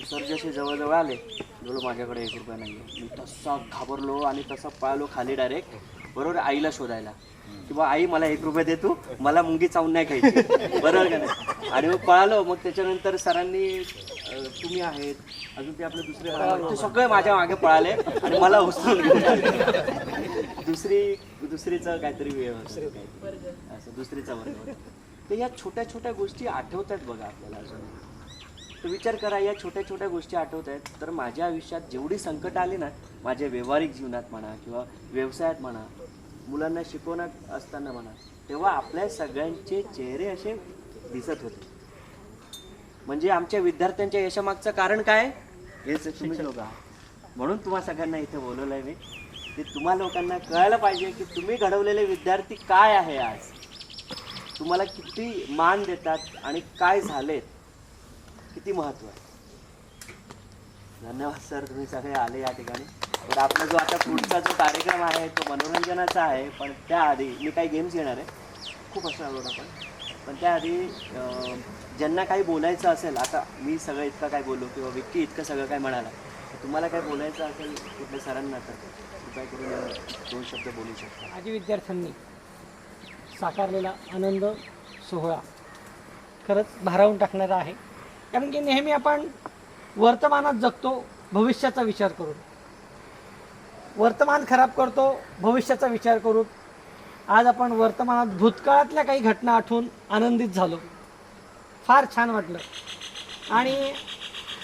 सर जसे जवळजवळ आले, बोलो माझ्याकडे 1 रुपया नाही आहे. मी तसा घाबरलो आणि तसा पळालो खाली डायरेक्ट, बरोबर, आईला शोधायला की बा आई मला 1 रुपया देतो, मला मुंगी चावून नाही खायची, बरोबर का नाही. आणि मग पळालो. मग त्याच्यानंतर सरांनी तुम्ही आहेत, अजून ते आपले दुसरे ते सगळे माझ्या मागे पळाले आणि मला उचलून घेऊन दुसरीचं काहीतरी वेळ असं दुसरीचा वर्ग. तर या छोट्या छोट्या गोष्टी आठवत आहेत बघा आपल्याला अजून. तर विचार करा, या छोट्या छोट्या गोष्टी आठवत आहेत. तर माझ्या आयुष्यात जेवढी संकट आली ना, माझ्या व्यावहारिक जीवनात म्हणा किंवा व्यवसायात म्हणा, मुलांना शिकवण्यात असताना म्हणा, तेव्हा आपल्या सगळ्यांचे चेहरे असे दिसत होते. म्हणजे आमच्या विद्यार्थ्यांच्या यशामागचं कारण काय, हेच तुम्ही लोक आहात. म्हणून तुम्हा सगळ्यांना इथे बोलवलं आहे मी, की तुम्हा लोकांना कळायला पाहिजे की तुम्ही घडवलेले विद्यार्थी काय आहे, आज तुम्हाला किती मान देतात आणि काय झालेत, किती महत्त्व आहे. धन्यवाद सर, तुम्ही सगळे आले या ठिकाणी. तर आपला जो आता पुढचा जो कार्यक्रम आहे तो मनोरंजनाचा आहे, पण त्याआधी मी काही गेम्स घेणार आहे, खूप असं आवडत पण त्याआधी ज्यांना काही बोलायचं असेल, आता मी सगळं इतकं काय बोललो किंवा विक्की इतकं सगळं काय म्हणाला, तुम्हाला काय बोलायचं असेल कुठल्या सरांना तर कृपया करून 2 शब्द बोलू शकता. माजी विद्यार्थ्यांनी साकारलेला आनंद सोहळा खरंच भारावून टाकणारा आहे. कारण की नेहमी आपण वर्तमानात जगतो भविष्याचा विचार करून, वर्तमान खराब करतो भविष्याचा विचार करून. आज आपण वर्तमानात भूतकाळातल्या काही घटना आठवून आनंदित झालो, फार छान वाटलं. आणि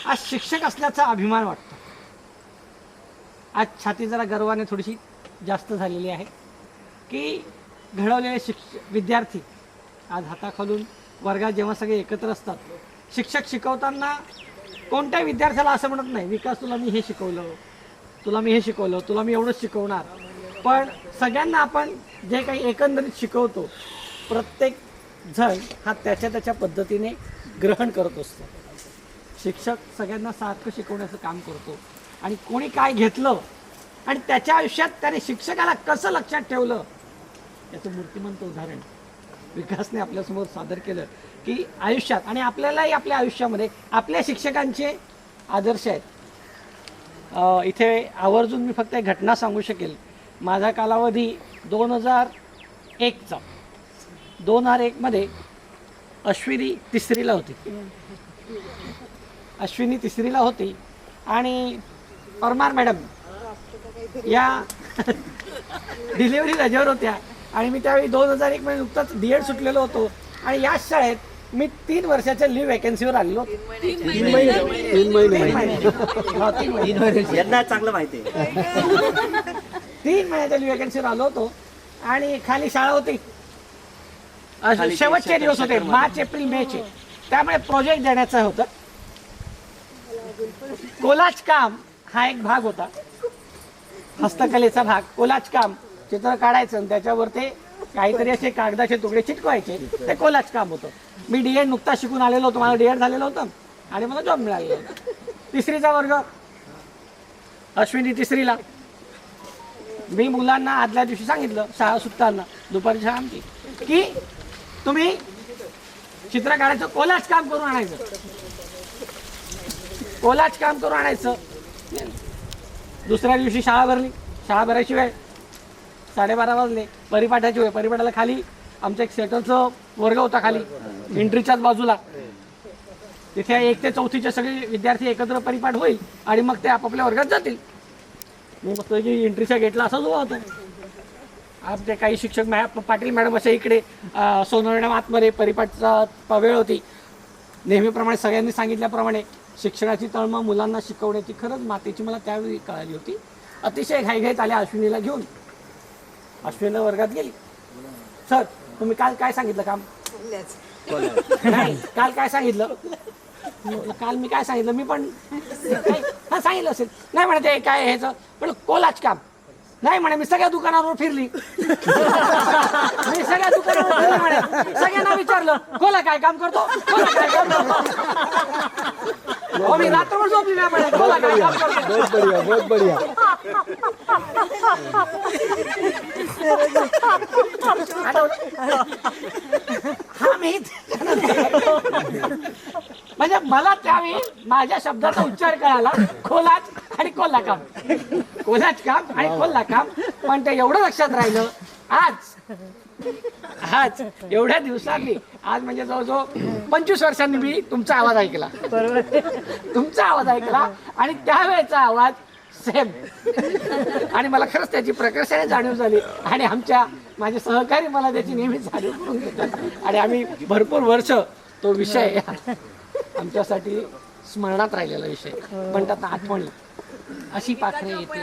आज शिक्षक असल्याचा अभिमान वाटतो. आज छाती जरा गर्वाने थोडीशी जास्त झालेली आहे की घडवलेले विद्यार्थी आज हाताखालून वर्गात जेव्हा सगळे एकत्र असतात, शिक्षक शिकवताना कोणत्याही विद्यार्थ्याला असं म्हणत नाही विकास तुला मी हे शिकवलं, तुला मी हे शिकवलं, तुला मी एवढंच शिकवणार. पण सगळ्यांना आपण जे काही एकंदरीत शिकवतो, प्रत्येक जण हा त्याच्या पद्धतीने ग्रहण करत असतो. शिक्षक सगळ्यांना सारखं शिकवण्याचं काम करतो. आणि कोणी काय घेतलं आणि त्याच्या आयुष्यात त्याने शिक्षकाला कसं लक्षात ठेवलं, याचं मूर्तिमंत उदाहरण विकासने आपल्यासमोर सादर केलं. की आयुष्यात आणि आपल्यालाही आपल्या आयुष्यामध्ये आपल्या शिक्षकांचे आदर्श आहेत. इथे आवर्जून मी फक्त एक घटना सांगू शकेल. माझा कालावधी 2001चा. 2001मध्ये अश्विनी 3रीला होती. अश्विनी 3रीला होती आणि परमार मॅडम या डिलिव्हरी रजेवर होत्या. आणि मी त्यावेळी 2001 मध्ये नुकताच D.Ed सुटलेलो होतो. आणि याच शाळेत मी 3 वर्षाच्या लिव्ह वॅकन्सीवर आलेलो. 3 महिने यांना चांगलं माहिती आहे. 3 महिन्याच्या वेकन्सीवर आलो होतो आणि खाली शाळा होती, शेवटचे दिवस होते मार्च एप्रिल मेचे, त्यामुळे प्रोजेक्ट देण्याचं होतं. कोलाज काम हा एक भाग होता, हस्तकलेचा भाग. कोलाज काम चित्र काढायचं आणि त्याच्यावर ते काहीतरी असे कागदाचे तुकडे चिटकवायचे, ते कोलाज काम होतं. मी डीएड नुकता शिकून आलेलो होतो, मला डीएड झालेलं होतं आणि मला जॉब मिळालेला होता. 3रीचा वर्ग, अश्विनी 3रीला. मी मुलांना आदल्या दिवशी सांगितलं शाळा सुटताना, दुपारी शाळा आमची, की तुम्ही चित्र काढायचं, कोलाज काम करून आणायचं, कोलाज काम करून आणायचं. दुसऱ्या दिवशी शाळा भरली. शाळा भरायची वेळ 12:30 वाजले. परिपाठाची वेळ. परिपाठाला खाली आमचं एक सेटलचं वर्ग होता, खाली एंट्रीच्याच बाजूला. तिथे 1 ते 4थीचे सगळे विद्यार्थी एकत्र परिपाठ होईल आणि मग ते आपापल्या वर्गात जातील. मी मस्त की एंट्रीच्या गेटला असाच उभा होतो. आमचे काही शिक्षक पाटील मॅडम अशा इकडे, सोनवणे मॅडम आतमध्ये. परिपाठचा वेळ होती. नेहमीप्रमाणे सगळ्यांनी सांगितल्याप्रमाणे शिक्षणाची तळमळ मुलांना शिकवण्याची खरंच मातेची मला त्यावेळी कळाली होती. अतिशय घाईघाईत आल्या अश्विनीला घेऊन. अश्विनीला वर्गात गेली. सर तुम्ही काल काय सांगितलं काम? नाही, काल काय सांगितलं? काल मी काय सांगितलं? मी पण हा सांगितलं असेल. नाही म्हणे ते काय ह्याचं, पण कोलाज काम. नाही म्हणे मी सगळ्या दुकानावर फिरली. मी सगळ्या दुकानावर फिरली म्हणे. सगळ्यांना विचारलं कोला काय काम करतो, कोला काय काम करतो. हो मी रात्रभर झोपली नाही म्हणे, कोला काय काम करतो. बहुत बढ़िया, बहुत बढ़िया. हा मी म्हणजे मला त्यावेळी माझ्या शब्दाचा उच्चार कळाला, कोलाज आणि कोल्हा काम. कोलाज काम आणि कोल्हा काम. पण ते एवढं लक्षात राहिलं आज एवढ्या दिवसांनी. आज म्हणजे जवळजवळ 25 वर्षांनी मी तुमचा आवाज ऐकला. तुमचा आवाज ऐकला आणि त्यावेळेचा आवाज सेम. आणि मला खरंच त्याची प्रकर्षाने जाणीव झाली. आणि माझे सहकारी मला त्याची नेहमी जाणीव करून देतात. आणि आम्ही भरपूर वर्ष तो विषय आमच्यासाठी स्मरणात राहिलेला विषय म्हणतात ना, आठवणी. अशी पाखरे येते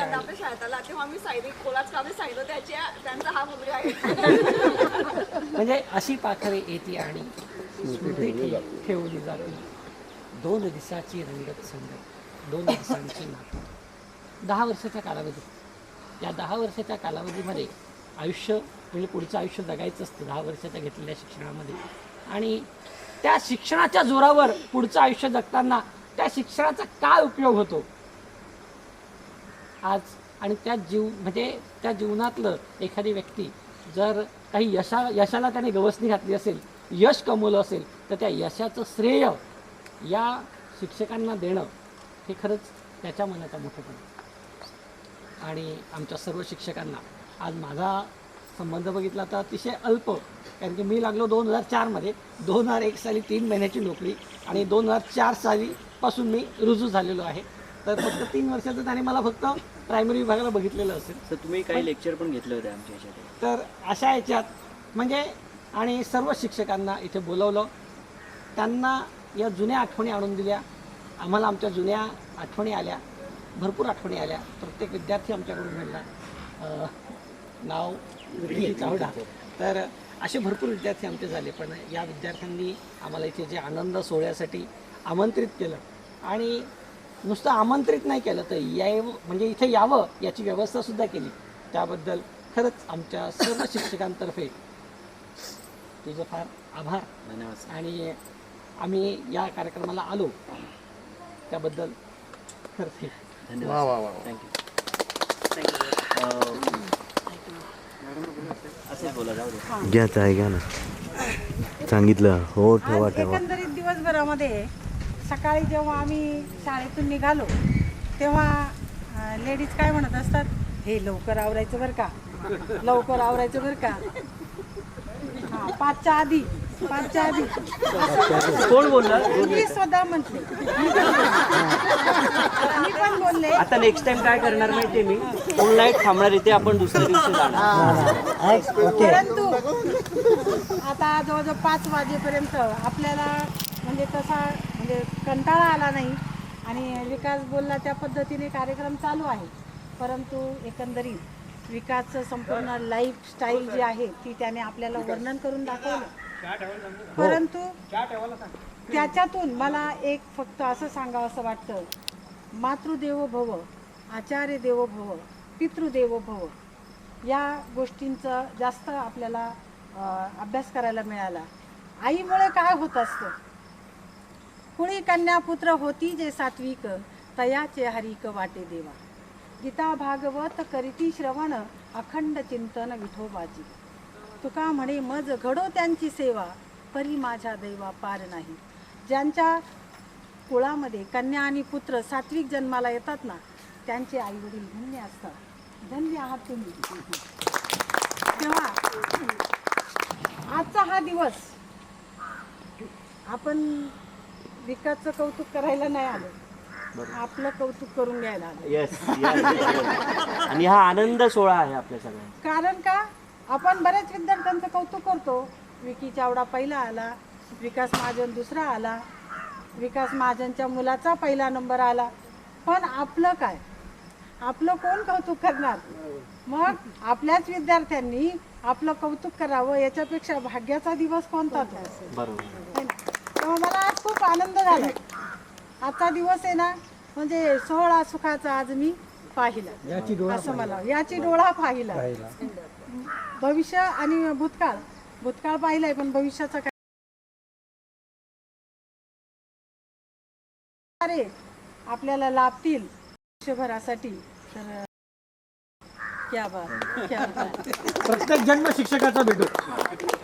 म्हणजे अशी पाखरे येते आणि स्मृती ठेवली जाते. 2 दिवसाची रंगत संगत, 2 दिवसांची नातं. 10 वर्षाचा कालावधी. या 10 वर्षाच्या कालावधीमध्ये आयुष्य म्हणजे पुढचं आयुष्य जगायचं असतं 10 वर्षाच्या घेतलेल्या शिक्षणामध्ये. आणि त्या शिक्षणाच्या जोरावर पुढचं आयुष्य जगताना त्या शिक्षणाचा काय उपयोग होतो आज. आणि त्या जीवनातलं एखादी व्यक्ती जर काही यशाला त्याने गवसणी घातली असेल, यश कमवलं असेल, तर त्या यशाचं श्रेय या शिक्षकांना देणं हे खरंच त्याच्या मनाचा मोठेपणा. आणि आमच्या सर्व शिक्षकांना आज माझा संबंध बघितला तर अतिशय अल्प, कारण की मी लागलो 2004मध्ये. 2001 साली 3 महिन्याची नोकरी आणि 2004 सालीपासून मी रुजू झालेलो आहे. तर फक्त 3 वर्षाचं त्याने मला फक्त प्रायमरी विभागाला बघितलेलं असेल. तर तुम्ही काही लेक्चर पण घेतले होते आमच्या ह्याच्यात. तर अशा याच्यात म्हणजे आणि सर्व शिक्षकांना इथे बोलवलं, त्यांना या जुन्या आठवणी आणून दिल्या. आम्हाला आमच्या जुन्या आठवणी आल्या, भरपूर आठवणी आल्या. प्रत्येक विद्यार्थी आमच्याकडून मिळाला. नाव विकी चावडा. तर असे भरपूर विद्यार्थी आमचे झाले. पण या विद्यार्थ्यांनी आम्हाला इथे जे आनंद सोहळ्यासाठी आमंत्रित केलं आणि नुसतं आमंत्रित नाही केलं तर म्हणजे इथे यावं याची व्यवस्थासुद्धा केली, त्याबद्दल खरंच आमच्या सर्व शिक्षकांतर्फे तुझं फार आभार. धन्यवाद. आणि आम्ही या कार्यक्रमाला आलो त्याबद्दल खरंच धन्यवाद. थँक्यू. असंच बोला, जाऊ दे. घ्या ना, सांगितलं. हो ठेवा ठेवा. एकंदरीत दिवसभरामध्ये सकाळी जेव्हा आम्ही शाळेतून निघालो तेव्हा लेडीज काय म्हणत असतात, हे लवकर आवरायचं बरं का, लवकर आवरायचं बरं का. हां 5च्या आधी कोण बोलला? मी स्वतः म्हटले. मी पण बोलले. आता नेक्स्ट टाइम काय करणार माहितीये, मी फुल नाईट थांबणार इथे, आपण दुसऱ्या दिवशी जाणार. परंतु आता जवळजवळ 5 वाजेपर्यंत आपल्याला म्हणजे तसा म्हणजे कंटाळा आला नाही आणि विकास बोलला त्या पद्धतीने कार्यक्रम चालू आहे. परंतु एकंदरीत विकासचं संपूर्ण लाईफस्टाईल जी आहे ती त्याने आपल्याला वर्णन करून दाखवलं. परंतु त्याच्यातून मला एक फक्त असं सांगावं असं वाटतं, मातृदेवो भव, आचार्य देवो भव, पितृदेवो भव या गोष्टींचं जास्त आपल्याला अभ्यास करायला मिळाला. आईमुळे काय होत असतं, कुणी कन्या पुत्र होती जे सात्विक, तयाचे हरिक वाटे देवा. गीता भागवत करीती श्रवण, अखंड चिंतन विठोबाची. तुका म्हणे मज घडो त्यांची सेवा, परी माझ्या दैवा पार नाही. ज्यांच्या कुळामध्ये कन्या आणि पुत्र सात्विक जन्माला येतात ना, त्यांचे आई वडील धन्य असतात. धन्य आहात तुम्ही. तेव्हा आजचा हा दिवस आपण विकासचं कौतुक करायला नाही आलो, आपलं कौतुक करून घ्यायला आलो. येस. आणि हा आनंद सोहळा आहे आपल्या सगळ्यांचा. कारण का आपण बऱ्याच विद्यार्थ्यांचं कौतुक करतो. विकी चावडा पहिला आला, विकास महाजन दुसरा आला, विकास महाजनच्या मुलाचा पहिला नंबर आला. पण आपलं काय, आपलं कोण कौतुक करणार? मग आपल्याच विद्यार्थ्यांनी आपलं कौतुक करावं, याच्यापेक्षा भाग्याचा दिवस कोणता तो? बरोबर. तेव्हा मला आज खूप आनंद झाला. आजचा दिवस आहे ना, म्हणजे सोहळा सुखाचा आज मी पाहिला, असं मला याची डोळा पाहिला. भविष्य आणि भूतकाळ पाहिलाय, पण भविष्याचा काय आपल्याला लाभतील वर्षभरासाठी. तर क्या बात, क्या बात. प्रत्येक जन्म शिक्षकाचा भेटू.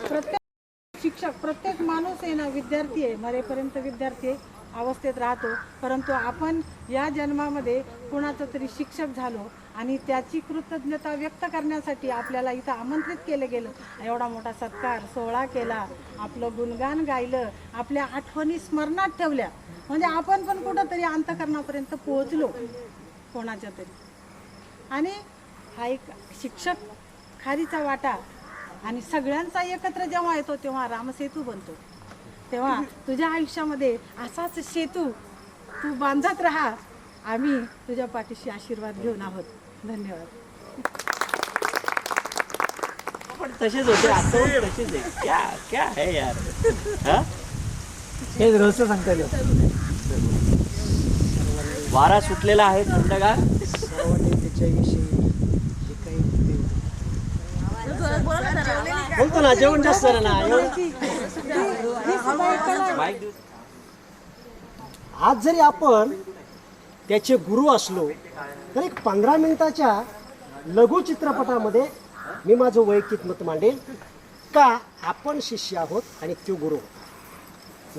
प्रत्येक शिक्षक, प्रत्येक माणूस आहे ना विद्यार्थी आहे, मरेपर्यंत विद्यार्थी आहे, अवस्थेत राहतो. परंतु आपण या जन्मामध्ये कुणाचा तरी शिक्षक झालो आणि त्याची कृतज्ञता व्यक्त करण्यासाठी आपल्याला इथं आमंत्रित केलं गेलं. एवढा मोठा सत्कार सोहळा केला, आपलं गुणगान गायलं, आपल्या आठवणी स्मरणात ठेवल्या. म्हणजे आपण पण कुठंतरी अंतःकरणापर्यंत पोहोचलो कोणाच्या तरी. आणि हा एक शिक्षक खारीचा वाटा आणि सगळ्यांचा एकत्र जेव्हा येतो तेव्हा रामसेतू बनतो. तेव्हा तुझ्या आयुष्यामध्ये असाच सेतू तू बांधत राहा. आम्ही तुझ्या पाठीशी आशीर्वाद घेऊन आहोत. धन्यवाद. पण तसेच होते, आता तसेच आहे. क्या क्या है यार. हा, हे रहस्य सांगता येईल. वारा सुटलेला आहे थंडगार. बोलतो ना, जेवण जास्त ना. आज जरी आपण त्याचे गुरु असलो तर एक 15 मिनिटाच्या लघु चित्रपटामध्ये मी माझं वैयक्तिक मत मांडेल का आपण शिष्य आहोत आणि तो गुरु.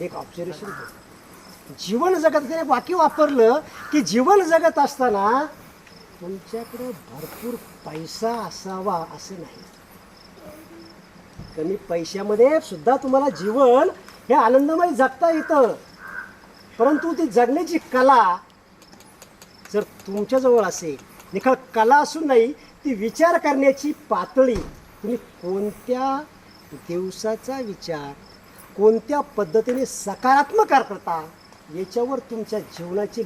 एक ऑब्झर्वेशन, जीवन जगत त्याने वाक्य वापरलं की जीवन जगत असताना तुमच्याकडे भरपूर पैसा असावा असं नाही. कमी पैशामध्ये सुद्धा तुम्हाला जीवन हे आनंदमय जगता येतं. परंतु ती जगण्याची कला जर तुमच्याजवळ असेल, निखळ कला असून नाही, ती विचार करण्याची पातळी, तुम्ही कोणत्या दिवसाचा विचार कोणत्या पद्धतीने सकारात्मक करता याच्यावर तुमच्या जीवनाची